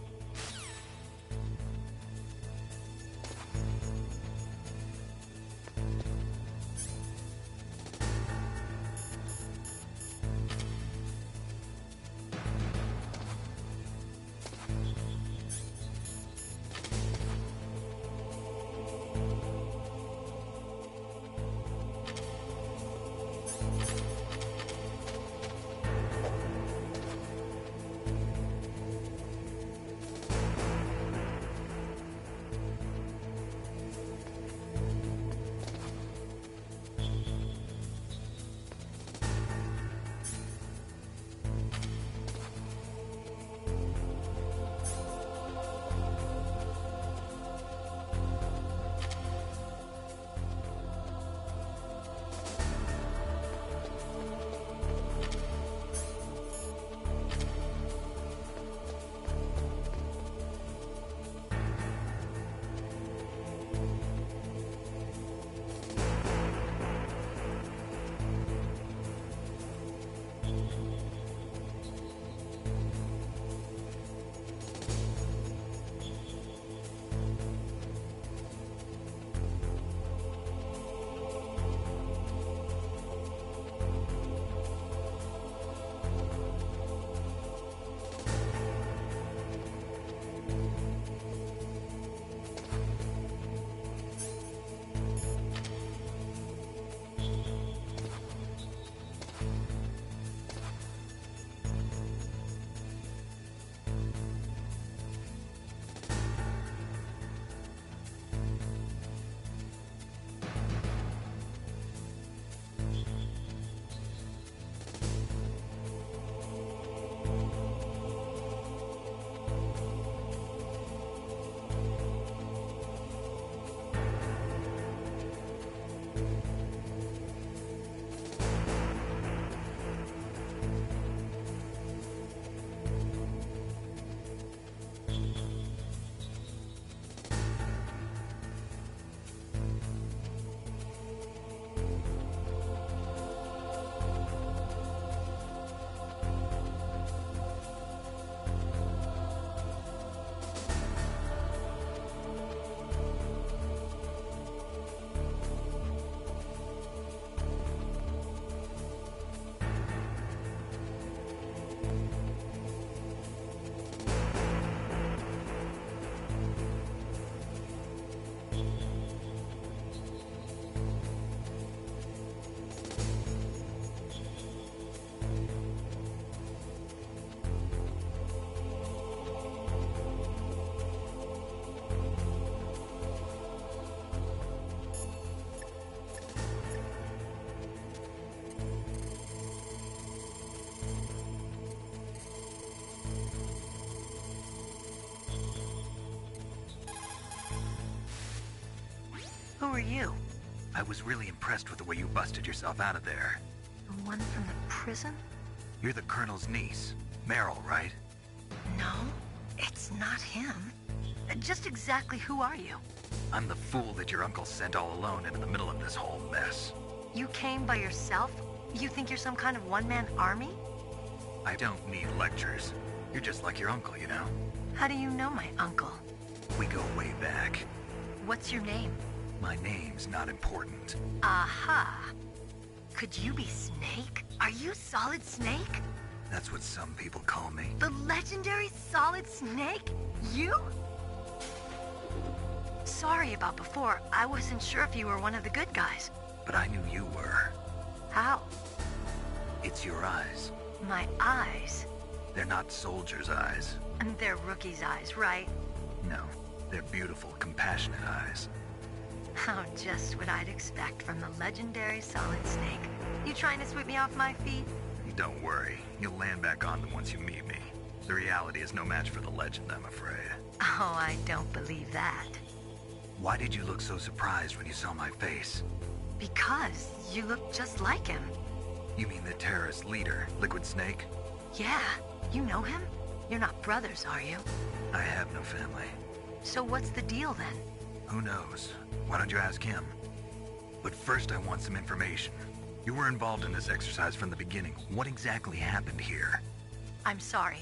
Who are you? I was really impressed with the way you busted yourself out of there. The one from the prison? You're the Colonel's niece, Meryl, right? No, it's not him. Just exactly who are you? I'm the fool that your uncle sent all alone into the middle of this whole mess. You came by yourself? You think you're some kind of one-man army? I don't need lectures. You're just like your uncle, you know? How do you know my uncle? We go way back. What's your name? My name's not important. Aha! Could you be Snake? Are you Solid Snake? That's what some people call me. The legendary Solid Snake? You? Sorry about before. I wasn't sure if you were one of the good guys. But I knew you were. How? It's your eyes. My eyes? They're not soldiers' eyes. And they're rookies' eyes, right? No, they're beautiful, compassionate eyes. Oh, just what I'd expect from the legendary Solid Snake. You trying to sweep me off my feet? Don't worry, you'll land back on them once you meet me. The reality is no match for the legend, I'm afraid. Oh, I don't believe that. Why did you look so surprised when you saw my face? Because you look just like him. You mean the terrorist leader, Liquid Snake? Yeah, you know him? You're not brothers, are you? I have no family. So what's the deal then? Who knows? Why don't you ask him? But first I want some information. You were involved in this exercise from the beginning. What exactly happened here? I'm sorry.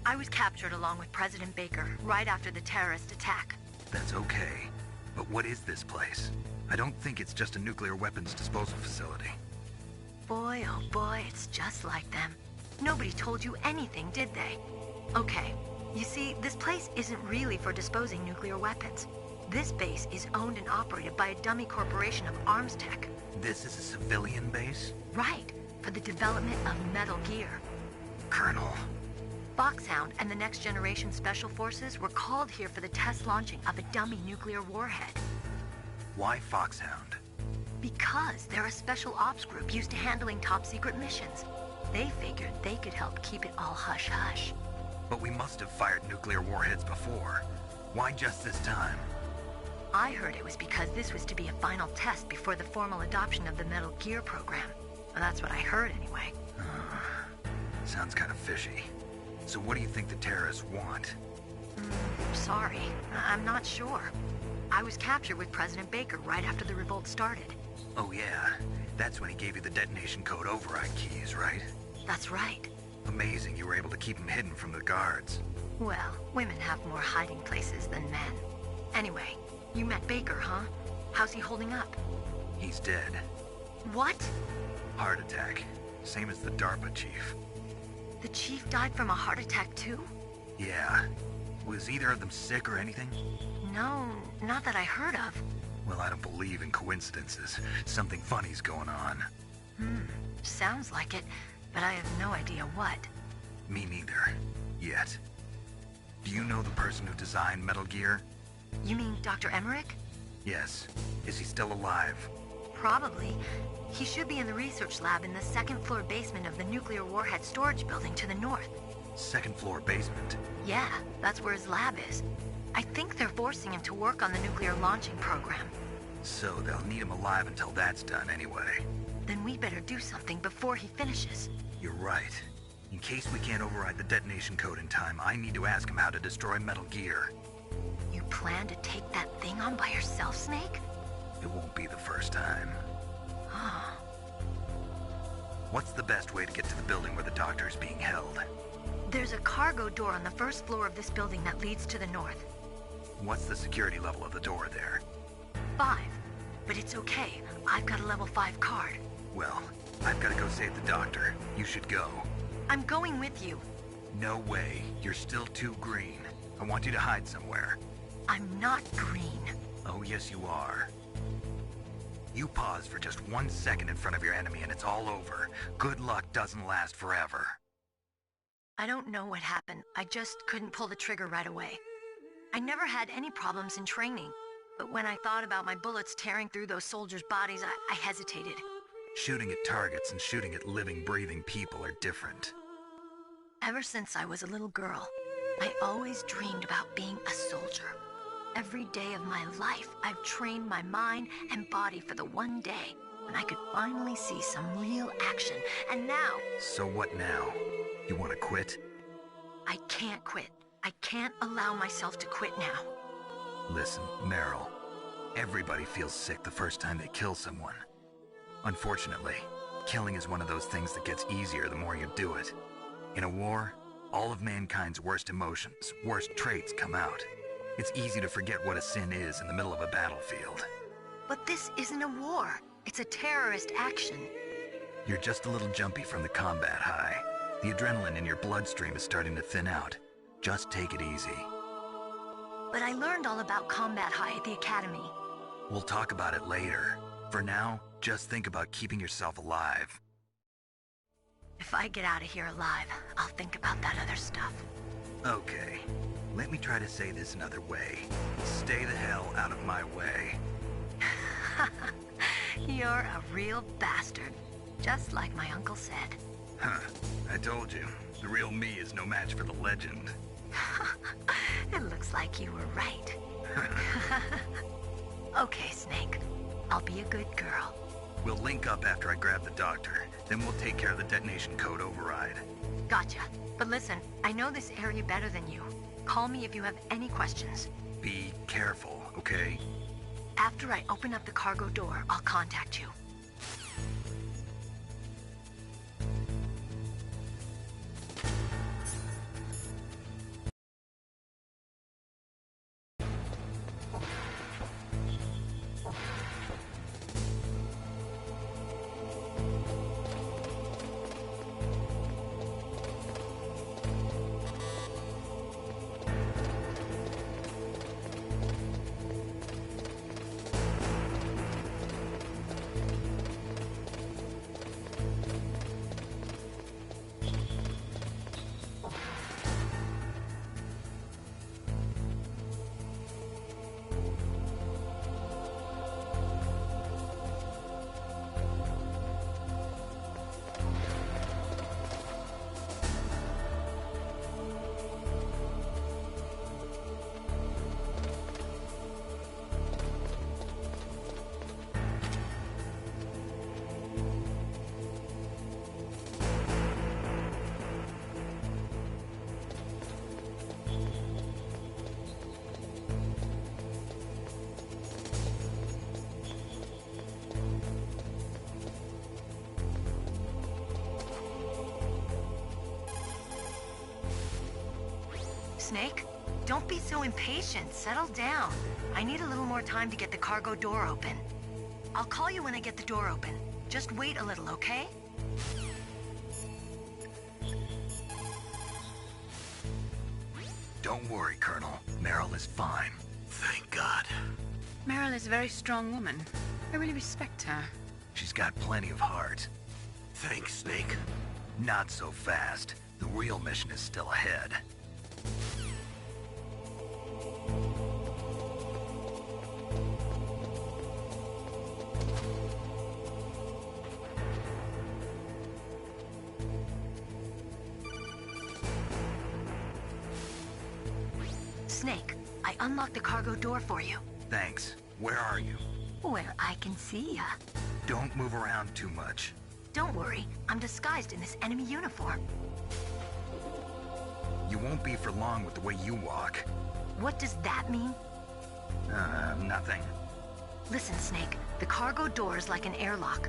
I was captured along with President Baker right after the terrorist attack. That's okay. But what is this place? I don't think it's just a nuclear weapons disposal facility. Boy, oh boy, it's just like them. Nobody told you anything, did they? Okay, you see, this place isn't really for disposing nuclear weapons. This base is owned and operated by a dummy corporation of arms tech. This is a civilian base? Right, for the development of Metal Gear. Colonel. Foxhound and the Next Generation Special Forces were called here for the test launching of a dummy nuclear warhead. Why Foxhound? Because they're a special ops group used to handling top-secret missions. They figured they could help keep it all hush-hush. But we must have fired nuclear warheads before. Why just this time? I heard it was because this was to be a final test before the formal adoption of the Metal Gear program. Well, that's what I heard anyway. Sounds kind of fishy. So what do you think the terrorists want? Sorry, I'm not sure. I was captured with President Baker right after the revolt started. Oh yeah, that's when he gave you the detonation code override keys, right? That's right. Amazing you were able to keep him hidden from the guards. Well, women have more hiding places than men. Anyway, you met Baker, huh? How's he holding up? He's dead. What? Heart attack. Same as the DARPA chief. The chief died from a heart attack too? Yeah. Was either of them sick or anything? No, not that I heard of. Well, I don't believe in coincidences. Something funny's going on. Sounds like it, but I have no idea what. Me neither. Yet. Do you know the person who designed Metal Gear? You mean Dr. Emmerich? Yes. Is he still alive? Probably. He should be in the research lab in the second-floor basement of the nuclear warhead storage building to the north. Second-floor basement? Yeah, that's where his lab is. I think they're forcing him to work on the nuclear launching program. So they'll need him alive until that's done anyway. Then we better do something before he finishes. You're right. In case we can't override the detonation code in time, I need to ask him how to destroy Metal Gear. You plan to take that thing on by yourself, Snake? It won't be the first time. What's the best way to get to the building where the doctor is being held? There's a cargo door on the first floor of this building that leads to the north. What's the security level of the door there? 5. But it's okay. I've got a level 5 card. Well, I've got to go save the doctor. You should go. I'm going with you. No way. You're still too green. I want you to hide somewhere. I'm not green. Oh, yes, you are. You pause for just 1 second in front of your enemy and it's all over. Good luck doesn't last forever. I don't know what happened. I just couldn't pull the trigger right away. I never had any problems in training, but when I thought about my bullets tearing through those soldiers' bodies, I hesitated. Shooting at targets and shooting at living, breathing people are different. Ever since I was a little girl, I always dreamed about being a soldier. Every day of my life, I've trained my mind and body for the one day when I could finally see some real action, and now... So what now? You want to quit? I can't quit. I can't allow myself to quit now. Listen, Meryl, everybody feels sick the first time they kill someone. Unfortunately, killing is one of those things that gets easier the more you do it. In a war, all of mankind's worst emotions, worst traits come out. It's easy to forget what a sin is in the middle of a battlefield. But this isn't a war. It's a terrorist action. You're just a little jumpy from the combat high. The adrenaline in your bloodstream is starting to thin out. Just take it easy. But I learned all about combat high at the academy. We'll talk about it later. For now, just think about keeping yourself alive. If I get out of here alive, I'll think about that other stuff. Okay. Let me try to say this another way. Stay the hell out of my way. You're a real bastard. Just like my uncle said. Huh. I told you. The real me is no match for the legend. It looks like you were right. Okay, Snake. I'll be a good girl. We'll link up after I grab the doctor. Then we'll take care of the detonation code override. Gotcha. But listen, I know this area better than you. Call me if you have any questions. Be careful, okay? After I open up the cargo door, I'll contact you. Snake, don't be so impatient. Settle down. I need a little more time to get the cargo door open. I'll call you when I get the door open. Just wait a little, okay? Don't worry, Colonel. Meryl is fine. Thank God. Meryl is a very strong woman. I really respect her. She's got plenty of heart. Thanks, Snake. Not so fast. The real mission is still ahead. Snake, I unlocked the cargo door for you. Thanks. Where are you? Where I can see ya. Don't move around too much. Don't worry, I'm disguised in this enemy uniform. You won't be for long with the way you walk. What does that mean? Nothing. Listen, Snake, the cargo door is like an airlock.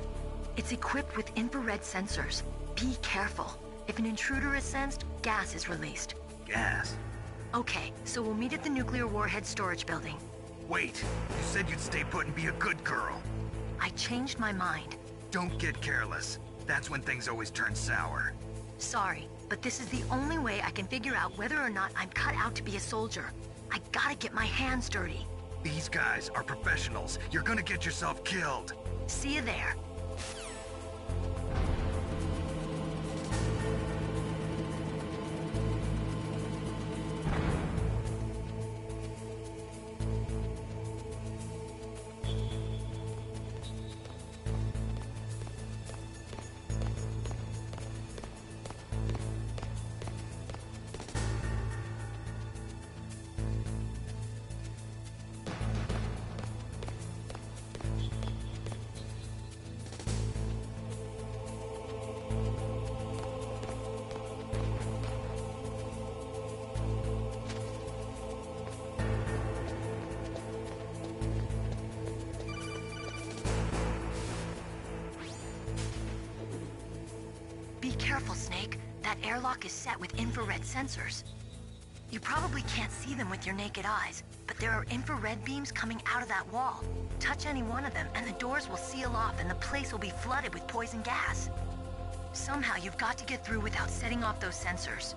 It's equipped with infrared sensors. Be careful. If an intruder is sensed, gas is released. Gas? Okay, so we'll meet at the nuclear warhead storage building. Wait, you said you'd stay put and be a good girl. I changed my mind. Don't get careless. That's when things always turn sour. Sorry, but this is the only way I can figure out whether or not I'm cut out to be a soldier. I gotta get my hands dirty. These guys are professionals. You're gonna get yourself killed. See you there. Be careful, Snake. That airlock is set with infrared sensors. You probably can't see them with your naked eyes, but there are infrared beams coming out of that wall. Touch any one of them, and the doors will seal off, and the place will be flooded with poison gas. Somehow, you've got to get through without setting off those sensors.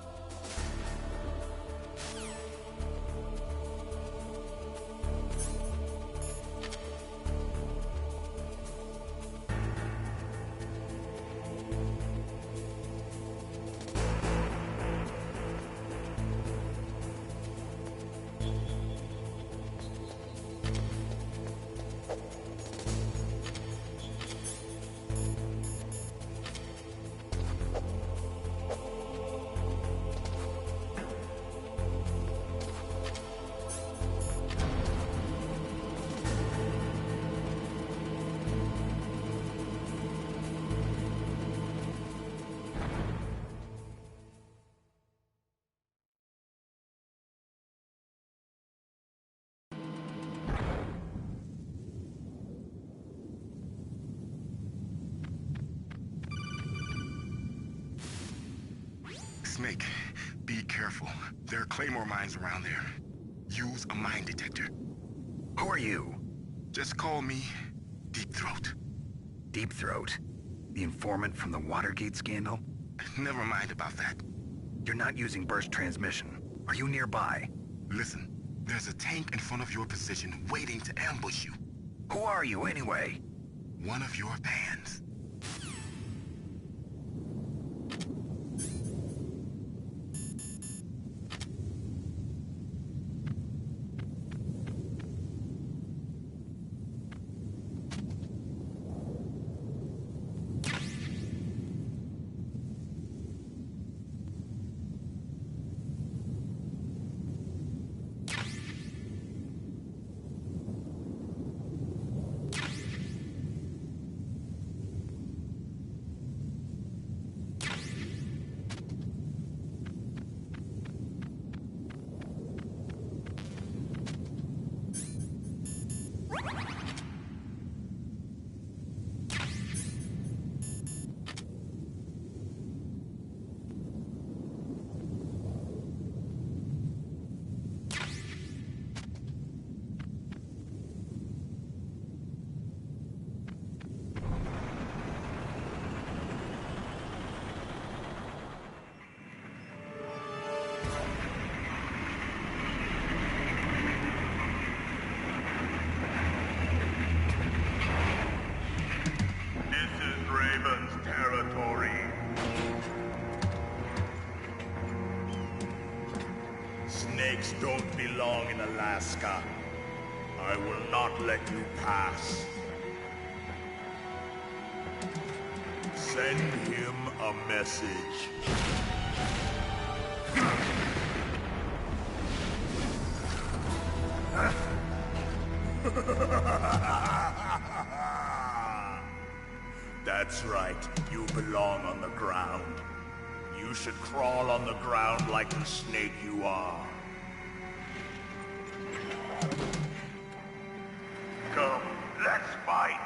Snake, be careful. There are Claymore mines around there. Use a mine detector. Who are you? Just call me Deep Throat. Deep Throat? The informant from the Watergate scandal? Never mind about that. You're not using burst transmission. Are you nearby? Listen, there's a tank in front of your position waiting to ambush you. Who are you, anyway? One of your fans. Snakes don't belong in Alaska. I will not let you pass. Send him a message. That's right. You belong on the ground. You should crawl on the ground like the snake you are. Come, let's fight!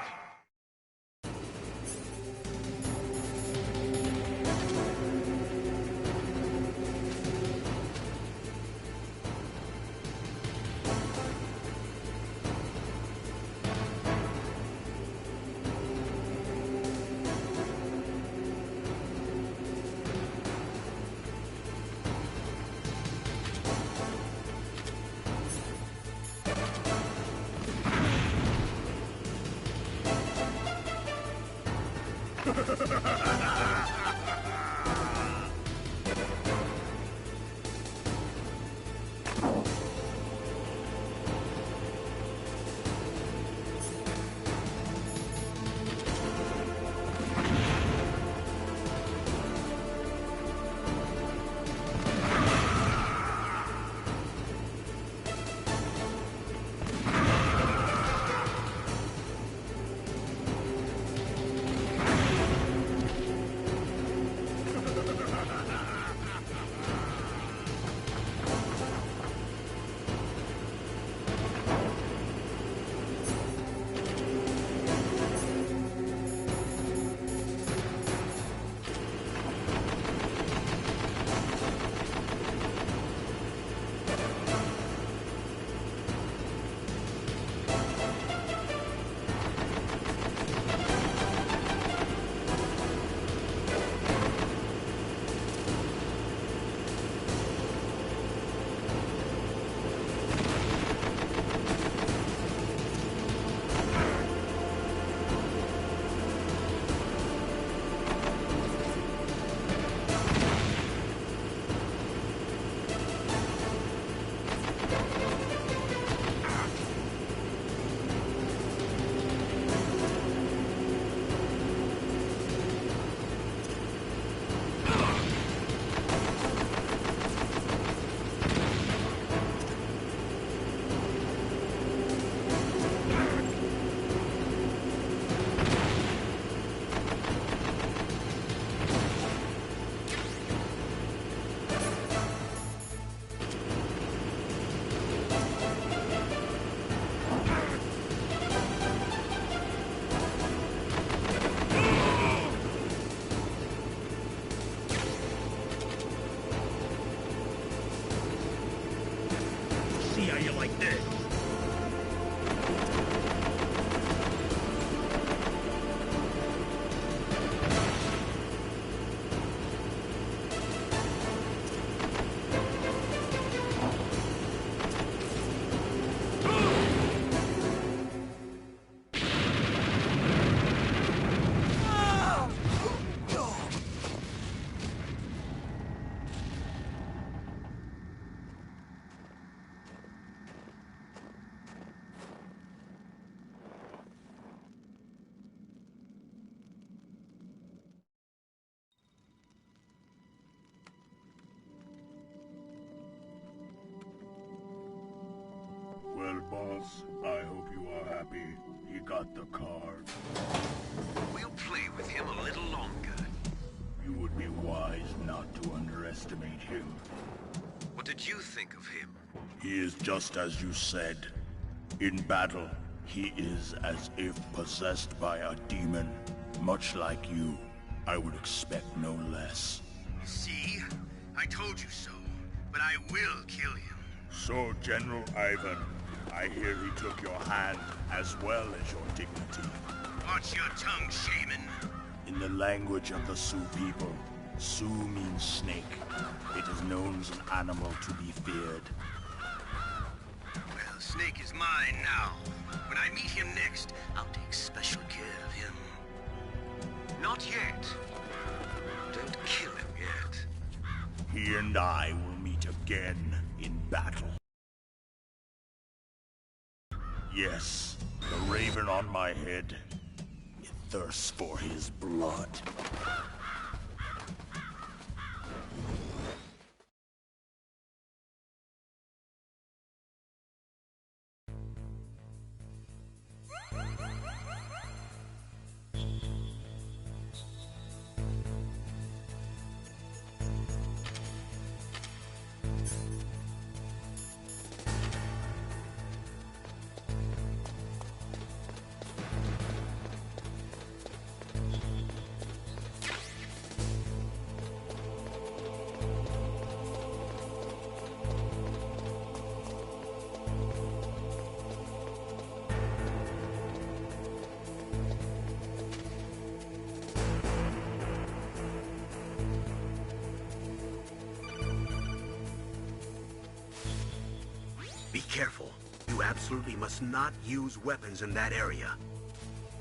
Well, boss, I hope you are happy. He got the card. We'll play with him a little longer. You would be wise not to underestimate him. What did you think of him? He is just as you said. In battle, he is as if possessed by a demon. Much like you, I would expect no less. See? I told you so. But I will kill him. So, General Ivan, I hear he took your hand as well as your dignity. Watch your tongue, shaman. In the language of the Sioux people, Sioux means snake. It is known as an animal to be feared. Well, Snake is mine now. When I meet him next, I'll take special care of him. Not yet. Don't kill him yet. He and I will meet again in battle. Yes, the raven on my head. It thirsts for his blood. Be careful. You absolutely must not use weapons in that area.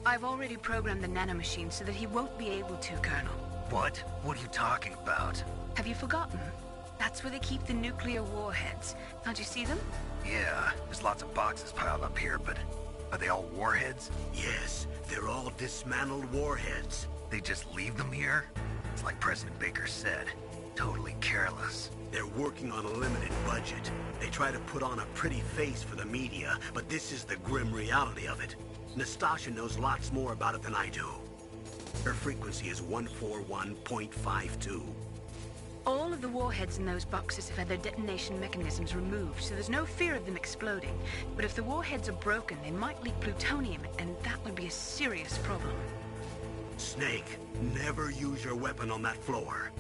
I've already programmed the nanomachine so that he won't be able to, Colonel. What? What are you talking about? Have you forgotten? That's where they keep the nuclear warheads. Can't you see them? Yeah, there's lots of boxes piled up here, but are they all warheads? Yes, they're all dismantled warheads. They just leave them here? It's like President Baker said, totally careless. They're working on a limited budget. They try to put on a pretty face for the media, but this is the grim reality of it. Nastasha knows lots more about it than I do. Her frequency is 141.52. All of the warheads in those boxes have had their detonation mechanisms removed, so there's no fear of them exploding. But if the warheads are broken, they might leak plutonium, and that would be a serious problem. Snake, never use your weapon on that floor.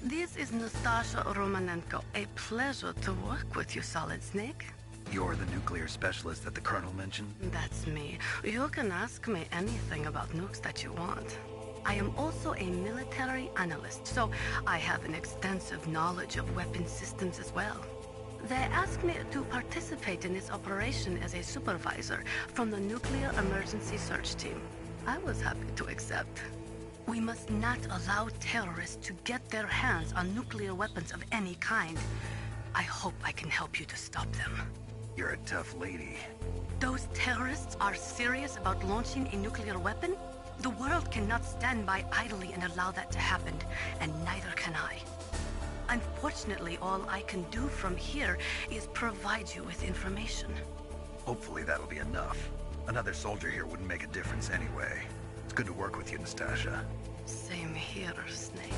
This is Nastasha Romanenko. A pleasure to work with you, Solid Snake. You're the nuclear specialist that the Colonel mentioned? That's me. You can ask me anything about nukes that you want. I am also a military analyst, so I have an extensive knowledge of weapon systems as well. They asked me to participate in this operation as a supervisor from the Nuclear Emergency Search Team. I was happy to accept. We must not allow terrorists to get their hands on nuclear weapons of any kind. I hope I can help you to stop them. You're a tough lady. Those terrorists are serious about launching a nuclear weapon? The world cannot stand by idly and allow that to happen, and neither can I. Unfortunately, all I can do from here is provide you with information. Hopefully that'll be enough. Another soldier here wouldn't make a difference anyway. It's good to work with you, Nastasha. Same here, Snake.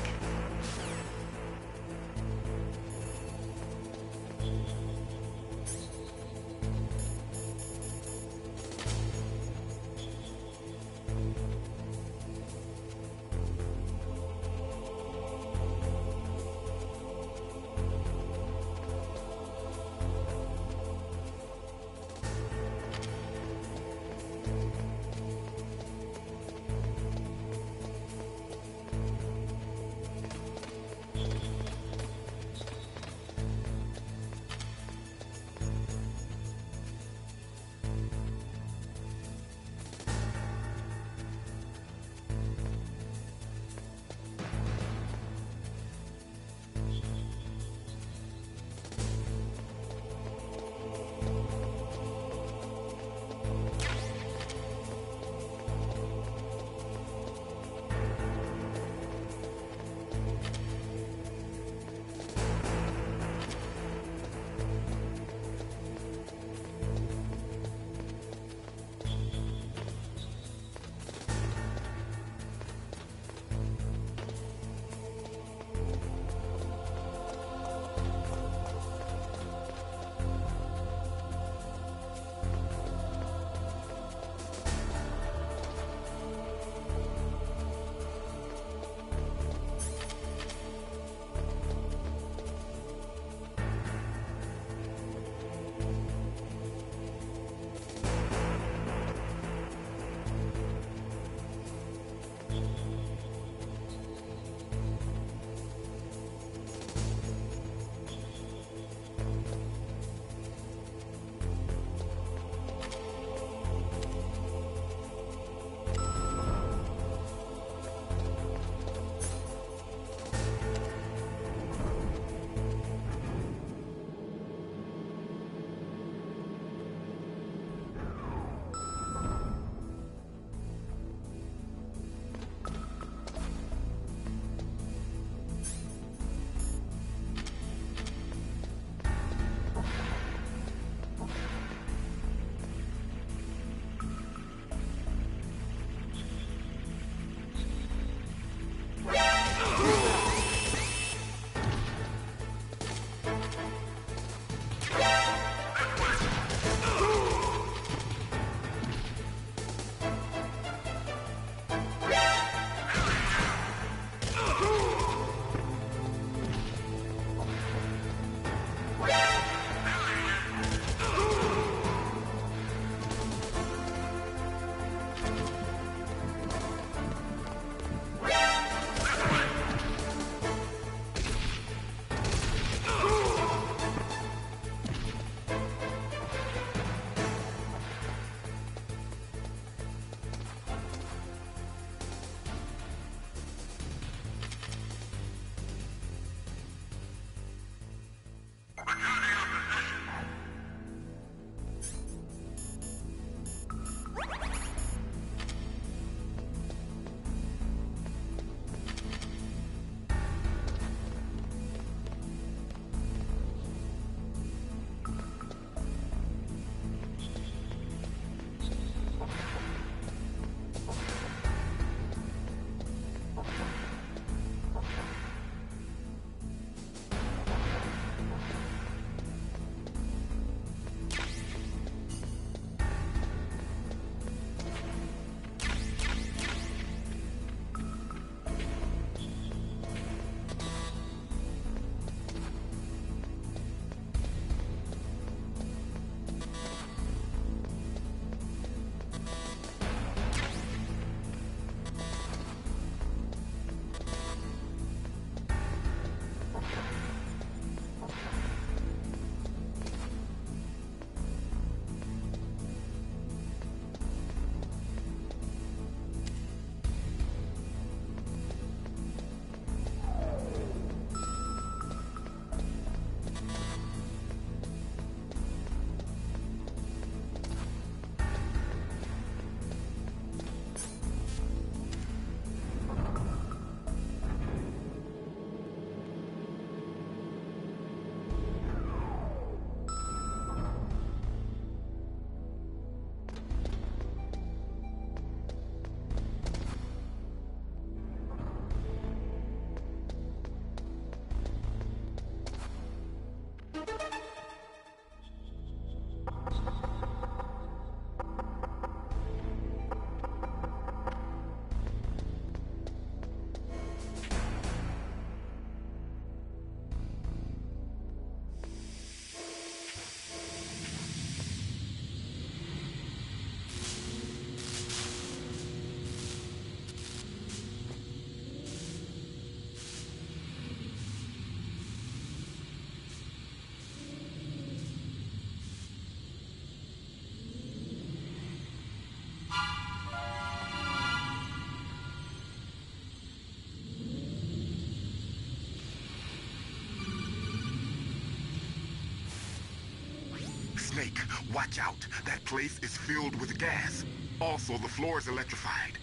Watch out. That place is filled with gas. Also, the floor is electrified.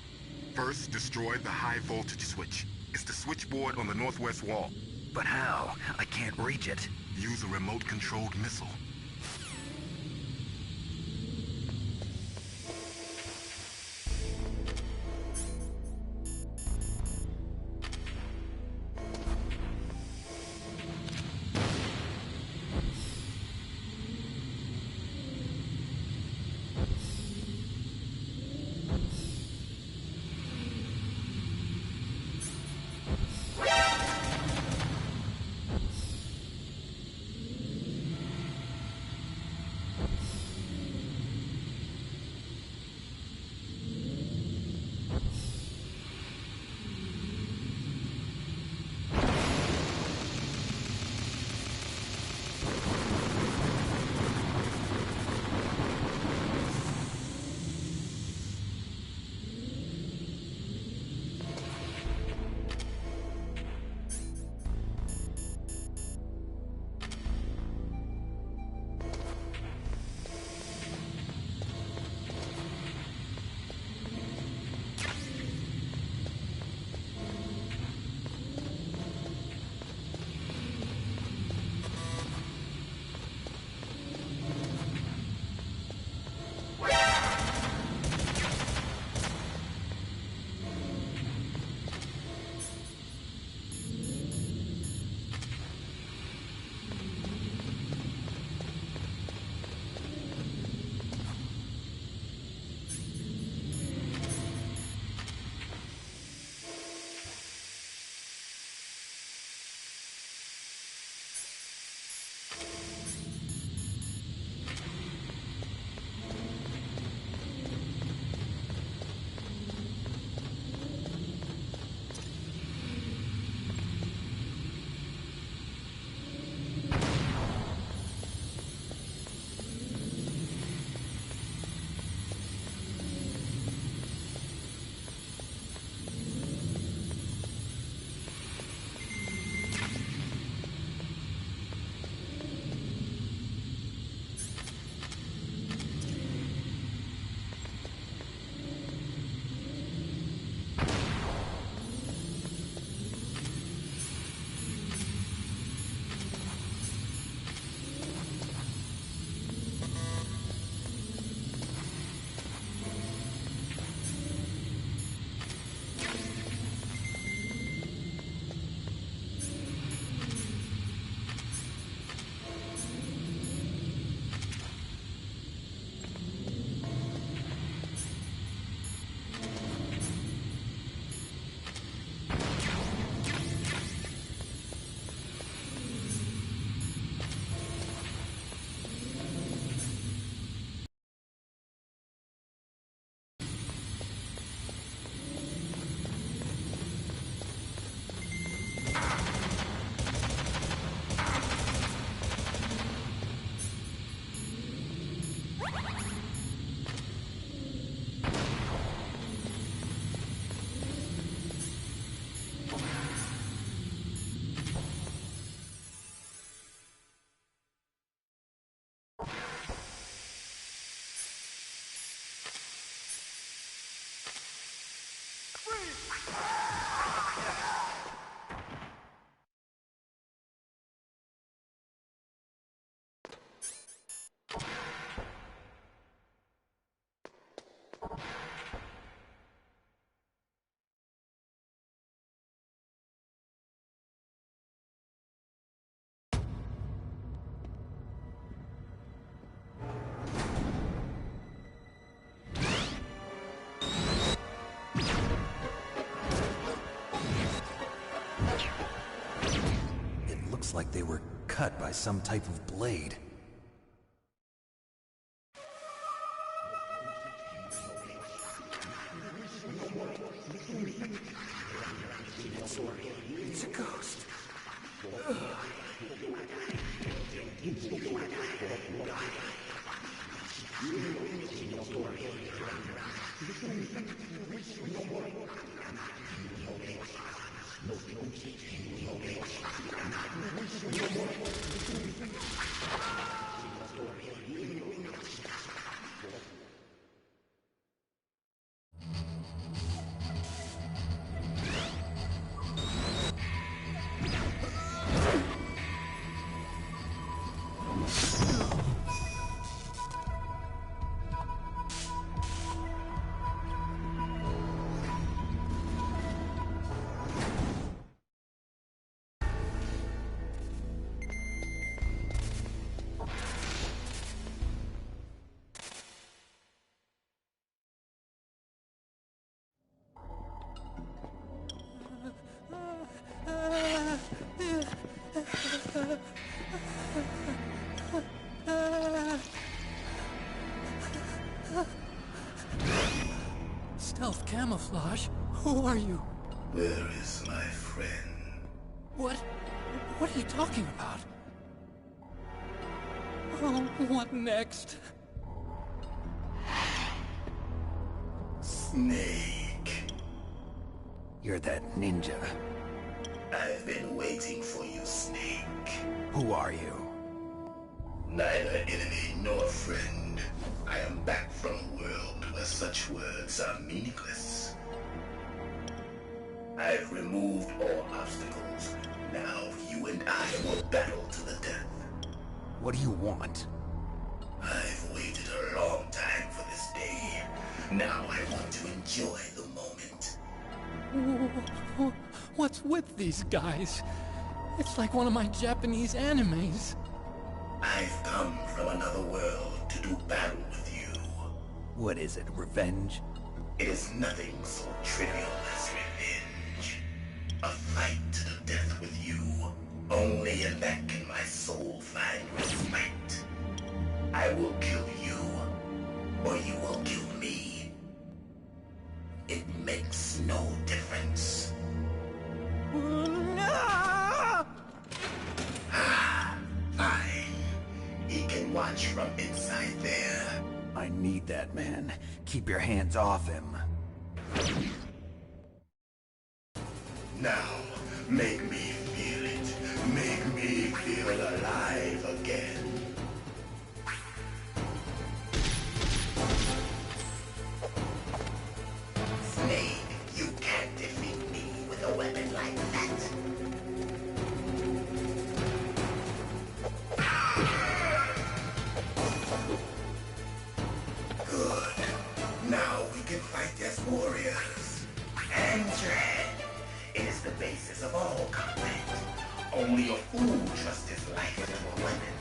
First, destroy the high voltage switch. It's the switchboard on the northwest wall. But how? I can't reach it. Use a remote-controlled missile. Like they were cut by some type of blade. It's a ghost. Camouflage? Who are you? Where is my friend? What are you talking about? Oh, what next? Snake. You're that ninja. I've been waiting for you, Snake. Who are you? Neither enemy nor friend. I am back from a world where such words are meaningless. I've removed all obstacles. Now you and I will battle to the death. What do you want? I've waited a long time for this day. Now I want to enjoy the moment. What's with these guys? It's like one of my Japanese animes. I've come from another world to do battle with you. What is it, revenge? It is nothing so trivial as revenge. A fight to the death with you. Only in that can my soul find respite. I will kill you, or you will kill me. It makes no difference. Fine. He can watch from inside there. I need that man. Keep your hands off him. Now, make me feel it. Make me feel alive again. Snake, you can't defeat me with a weapon like that. Good. Now we can fight as warriors. Hand your head. It is the basis of all combat. Only a fool trusts his life to a weapon.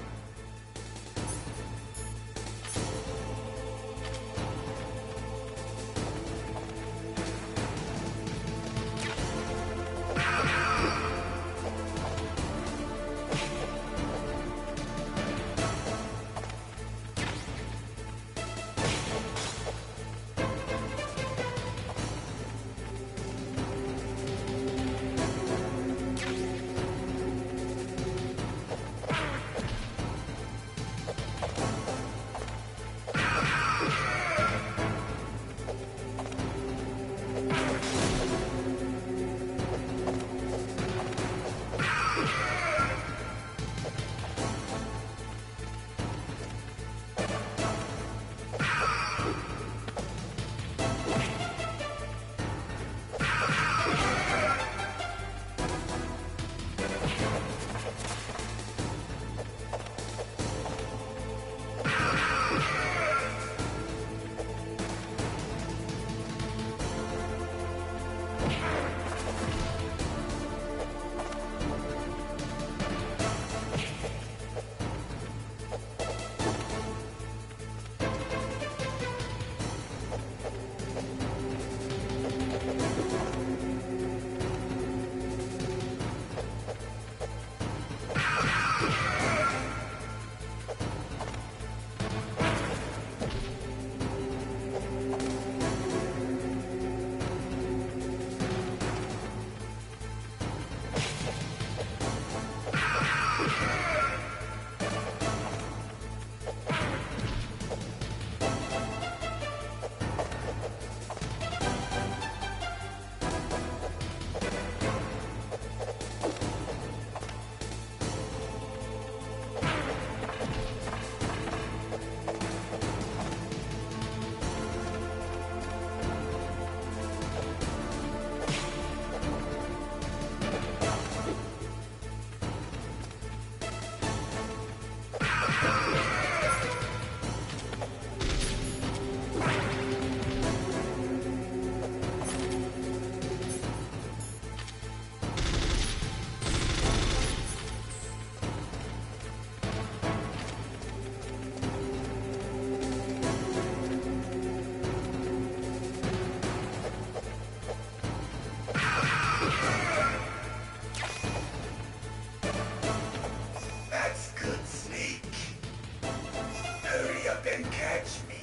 and catch me.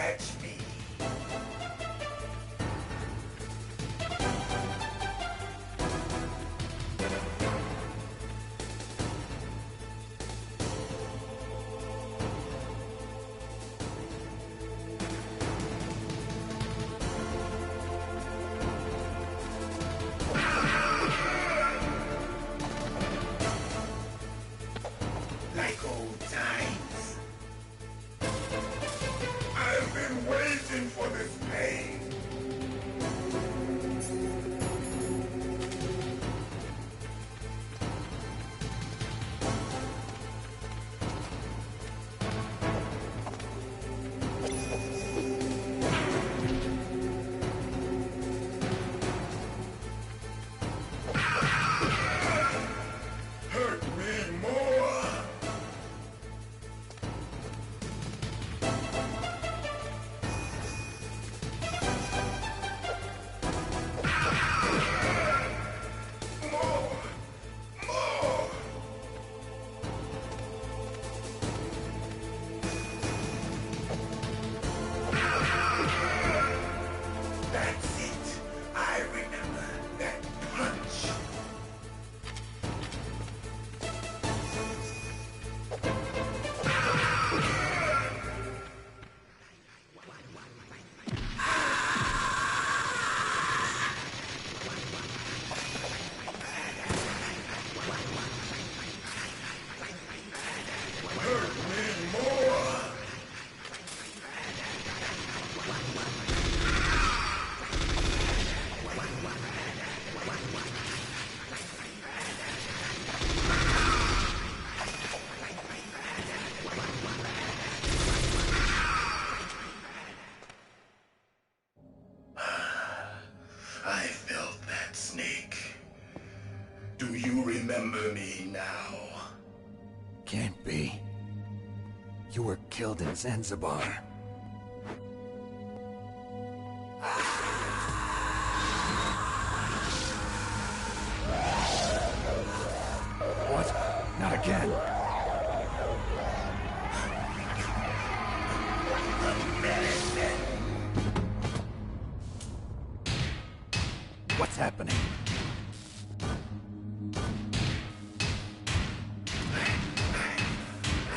catch me. Like old times. I've been waiting for this pain. Hurt me more. More. That's it. I remember that punch. Hurt me more. I felt that snake. Do you remember me now? Can't be. You were killed in Zanzibar. What? Not again. What's happening?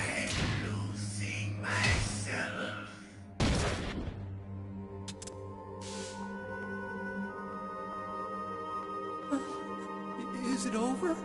I'm losing myself. Is it over?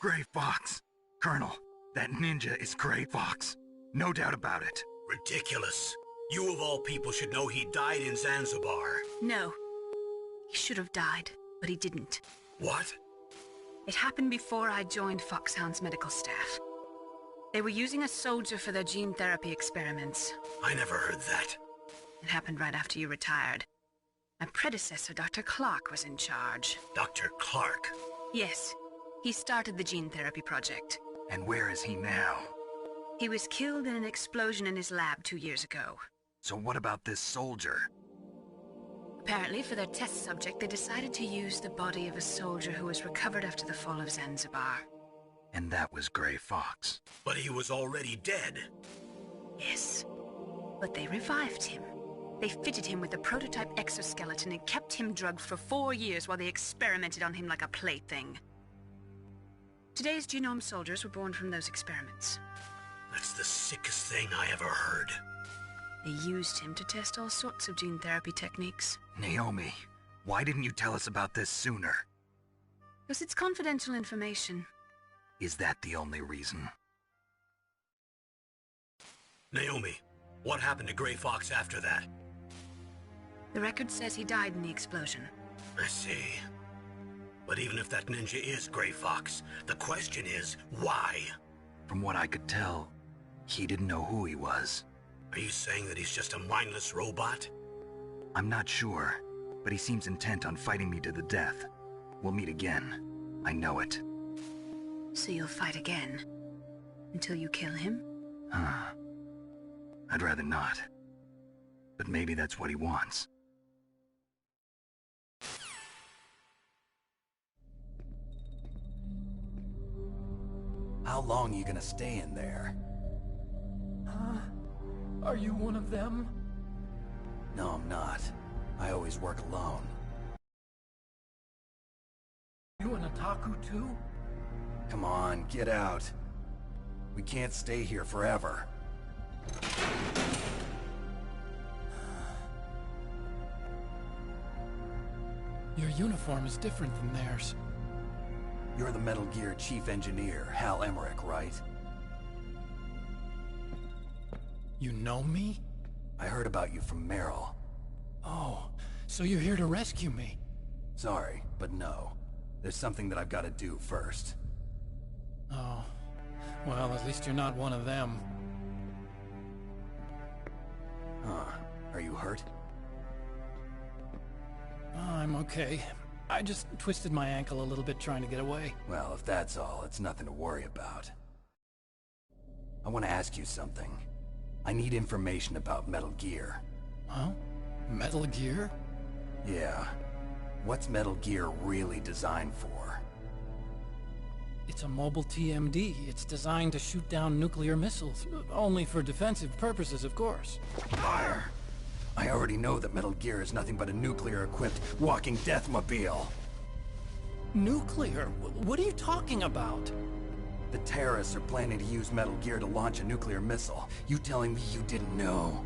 Gray Fox. Colonel, that ninja is Gray Fox. No doubt about it. Ridiculous. You of all people should know he died in Zanzibar. No. He should have died, but he didn't. What? It happened before I joined Foxhound's medical staff. They were using a soldier for their gene therapy experiments. I never heard that. It happened right after you retired. My predecessor, Dr. Clark, was in charge. Dr. Clark? Yes. He started the gene therapy project. And where is he now? He was killed in an explosion in his lab 2 years ago. So what about this soldier? Apparently, for their test subject, they decided to use the body of a soldier who was recovered after the fall of Zanzibar. And that was Gray Fox. But he was already dead. Yes. But they revived him. They fitted him with a prototype exoskeleton and kept him drugged for 4 years while they experimented on him like a plaything. Today's genome soldiers were born from those experiments. That's the sickest thing I ever heard. They used him to test all sorts of gene therapy techniques. Naomi, why didn't you tell us about this sooner? Because it's confidential information. Is that the only reason? Naomi, what happened to Gray Fox after that? The record says he died in the explosion. I see. But even if that ninja is Gray Fox, the question is, why? From what I could tell, he didn't know who he was. Are you saying that he's just a mindless robot? I'm not sure, but he seems intent on fighting me to the death. We'll meet again. I know it. So you'll fight again? Until you kill him? I'd rather not. But maybe that's what he wants. How long are you gonna stay in there? Huh? Are you one of them? No, I'm not. I always work alone. You an otaku too? Come on, get out. We can't stay here forever. Your uniform is different than theirs. You're the Metal Gear Chief Engineer, Hal Emmerich, right? You know me? I heard about you from Meryl. Oh, so you're here to rescue me? Sorry, but no. There's something that I've got to do first. Oh. Well, at least you're not one of them. Huh. Are you hurt? Oh, I'm okay. I just twisted my ankle a little bit trying to get away. Well, if that's all, it's nothing to worry about. I want to ask you something. I need information about Metal Gear. Huh? Metal Gear? Yeah. What's Metal Gear really designed for? It's a mobile TMD. It's designed to shoot down nuclear missiles. Only for defensive purposes, of course. Liar. I already know that Metal Gear is nothing but a nuclear-equipped walking deathmobile. Nuclear? What are you talking about? The terrorists are planning to use Metal Gear to launch a nuclear missile. You telling me you didn't know?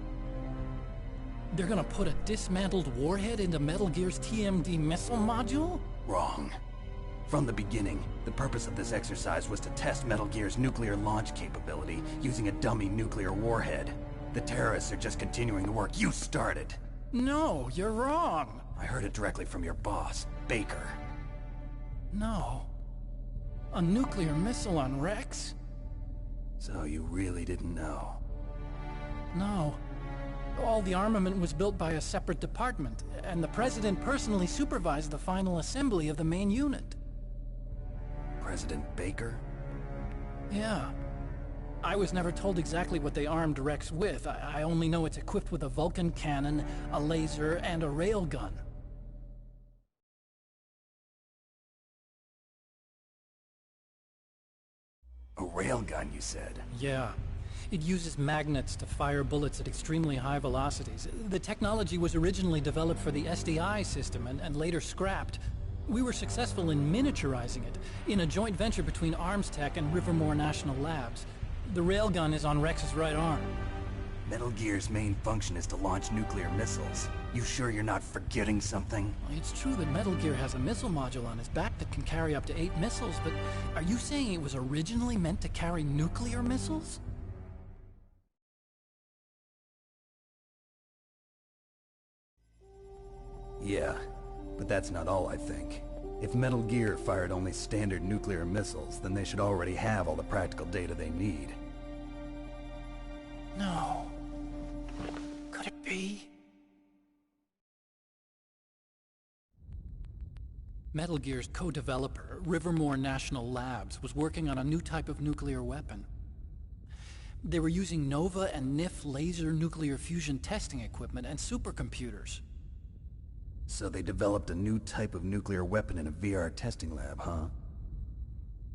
They're gonna put a dismantled warhead into Metal Gear's TMD missile module? Wrong. From the beginning, the purpose of this exercise was to test Metal Gear's nuclear launch capability using a dummy nuclear warhead. The terrorists are just continuing the work you started. No, you're wrong. I heard it directly from your boss, Baker. No. A nuclear missile on Rex? So you really didn't know? No. All the armament was built by a separate department, and the President personally supervised the final assembly of the main unit. President Baker? Yeah. I was never told exactly what they armed Rex with. I only know it's equipped with a Vulcan cannon, a laser, and a railgun. A railgun, you said? Yeah. It uses magnets to fire bullets at extremely high velocities. The technology was originally developed for the SDI system and later scrapped. We were successful in miniaturizing it, in a joint venture between ArmsTech and Rivermore National Labs. The railgun is on Rex's right arm. Metal Gear's main function is to launch nuclear missiles. You sure you're not forgetting something? It's true that Metal Gear has a missile module on its back that can carry up to 8 missiles, but are you saying it was originally meant to carry nuclear missiles? Yeah, but that's not all I think. If Metal Gear fired only standard nuclear missiles, then they should already have all the practical data they need. No. Could it be? Metal Gear's co-developer, Rivermore National Labs, was working on a new type of nuclear weapon. They were using Nova and NIF laser nuclear fusion testing equipment and supercomputers. So they developed a new type of nuclear weapon in a VR testing lab, huh?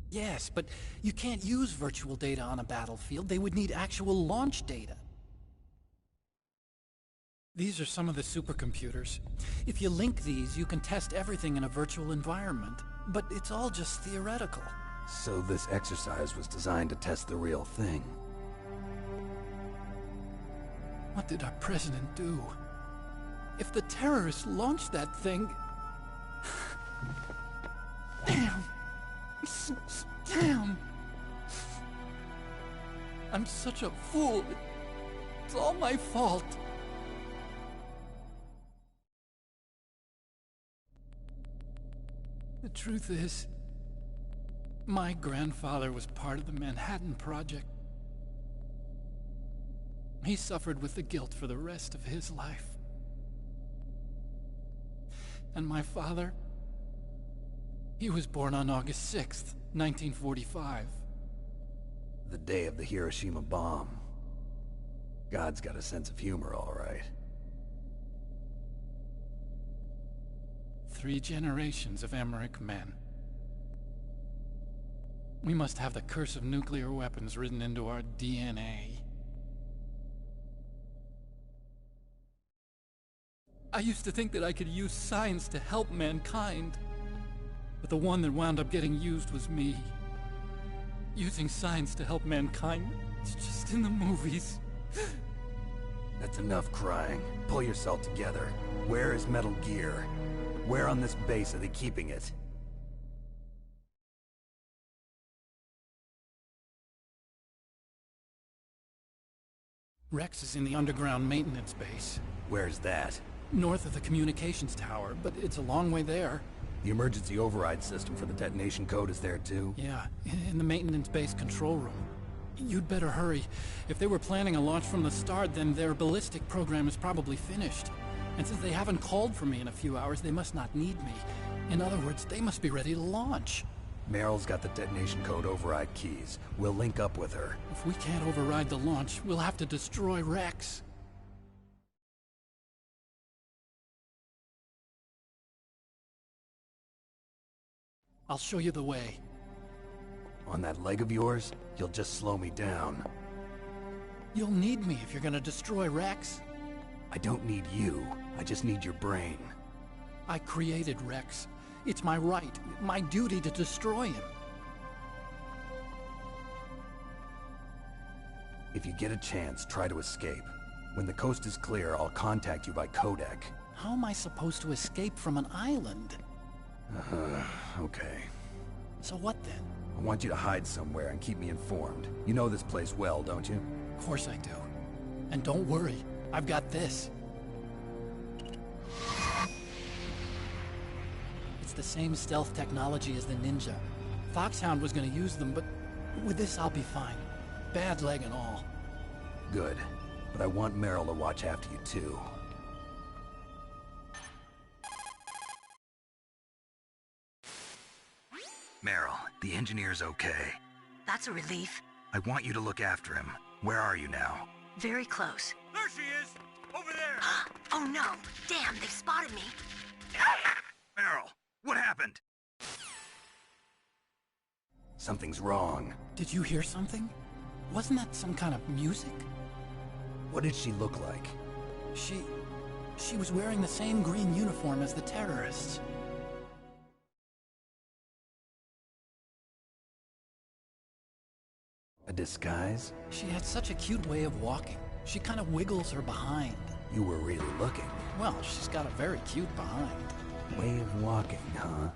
Yes, but you can't use virtual data on a battlefield. They would need actual launch data. These are some of the supercomputers. If you link these, you can test everything in a virtual environment. But it's all just theoretical. So this exercise was designed to test the real thing. What did our president do? If the terrorists launched that thing... Damn! Damn! I'm such a fool. It's all my fault. The truth is, my grandfather was part of the Manhattan Project. He suffered with the guilt for the rest of his life. And my father, He was born on August 6th, 1945. The day of the Hiroshima bomb. God's got a sense of humor, all right. 3 generations of Emmerich men. We must have the curse of nuclear weapons written into our DNA. I used to think that I could use science to help mankind. But the one that wound up getting used was me. Using science to help mankind, it's just in the movies. That's enough crying. Pull yourself together. Where is Metal Gear? Where on this base are they keeping it? Rex is in the underground maintenance base. Where's that? North of the communications tower, but it's a long way there. The emergency override system for the detonation code is there too? Yeah, in the maintenance base control room. You'd better hurry. If they were planning a launch from the start, then their ballistic program is probably finished. And since they haven't called for me in a few hours, they must not need me. In other words, they must be ready to launch. Meryl's got the detonation code override keys. We'll link up with her. If we can't override the launch, we'll have to destroy Rex. I'll show you the way. On that leg of yours, you'll just slow me down. You'll need me if you're gonna destroy Rex. I don't need you. I just need your brain. I created Rex. It's my right, my duty to destroy him. If you get a chance, try to escape. When the coast is clear, I'll contact you by codec. How am I supposed to escape from an island? Okay. So what then? I want you to hide somewhere and keep me informed. You know this place well, don't you? Of course I do. And don't worry, I've got this. It's the same stealth technology as the Ninja. Foxhound was gonna use them, but with this I'll be fine. Bad leg and all. Good. But I want Meryl to watch after you too. Meryl, the engineer's okay. That's a relief. I want you to look after him. Where are you now? Very close. There she is! Over there! Oh no! Damn, they've spotted me! Meryl, what happened? Something's wrong. Did you hear something? Wasn't that some kind of music? What did she look like? She was wearing the same green uniform as the terrorists. A disguise? She had such a cute way of walking. She kind of wiggles her behind. You were really looking. Well, she's got a very cute behind. Way of walking, huh?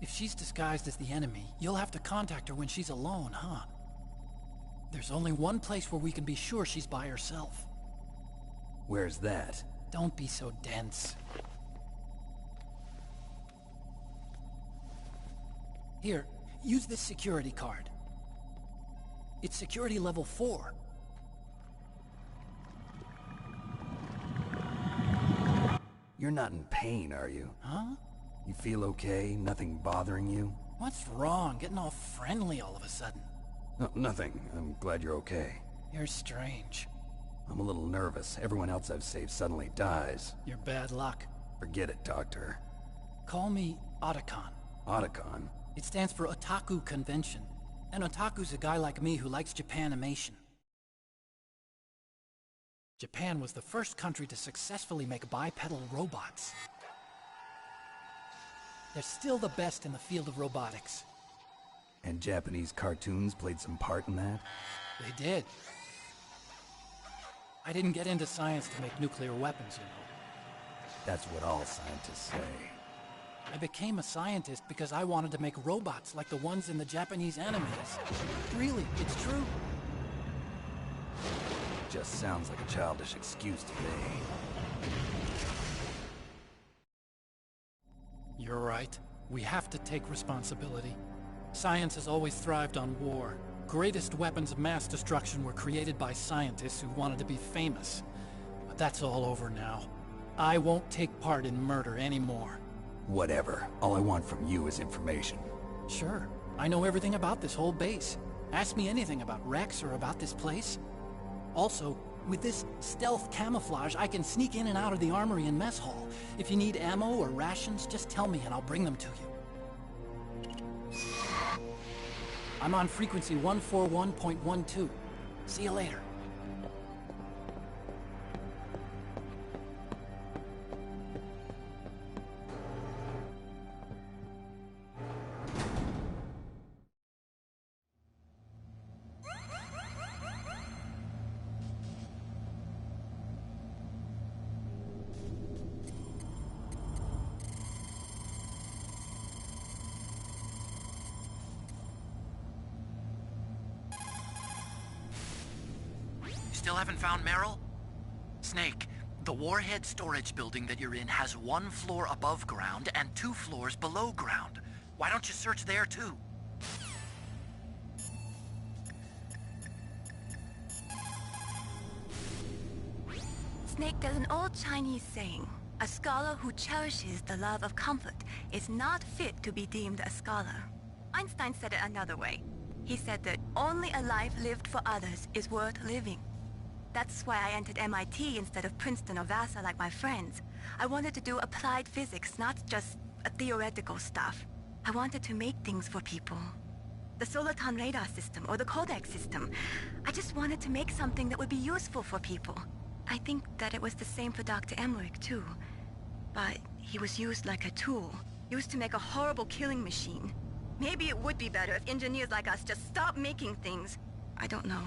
If she's disguised as the enemy, you'll have to contact her when she's alone, huh? There's only one place where we can be sure she's by herself. Where's that? Don't be so dense. Here, use this security card. It's security level 4. You're not in pain, are you? Huh? You feel okay? Nothing bothering you? What's wrong? Getting all friendly all of a sudden. No, nothing. I'm glad you're okay. You're strange. I'm a little nervous. Everyone else I've saved suddenly dies. You're bad luck. Forget it, Doctor. Call me Otacon. Otacon? It stands for Otaku Convention. And Otaku's a guy like me who likes Japanimation. Japan was the first country to successfully make bipedal robots. They're still the best in the field of robotics. And Japanese cartoons played some part in that? They did. I didn't get into science to make nuclear weapons, you know. That's what all scientists say. I became a scientist because I wanted to make robots like the ones in the Japanese animes. Really, it's true. Just sounds like a childish excuse to me. You're right. We have to take responsibility. Science has always thrived on war. Greatest weapons of mass destruction were created by scientists who wanted to be famous. But that's all over now. I won't take part in murder anymore. Whatever. All I want from you is information. Sure. I know everything about this whole base. Ask me anything about Rex or about this place. Also, with this stealth camouflage, I can sneak in and out of the armory and mess hall. If you need ammo or rations, just tell me and I'll bring them to you. I'm on frequency 141.12. See you later. Still haven't found Meryl? Snake, the warhead storage building that you're in has 1 floor above ground and 2 floors below ground. Why don't you search there too? Snake, there's an old Chinese saying, a scholar who cherishes the love of comfort is not fit to be deemed a scholar. Einstein said it another way. He said that only a life lived for others is worth living. That's why I entered MIT instead of Princeton or Vassar like my friends. I wanted to do applied physics, not just theoretical stuff. I wanted to make things for people. The Soliton radar system or the codec system. I just wanted to make something that would be useful for people. I think that it was the same for Dr. Emmerich too. But he was used like a tool, used to make a horrible killing machine. Maybe it would be better if engineers like us just stopped making things. I don't know.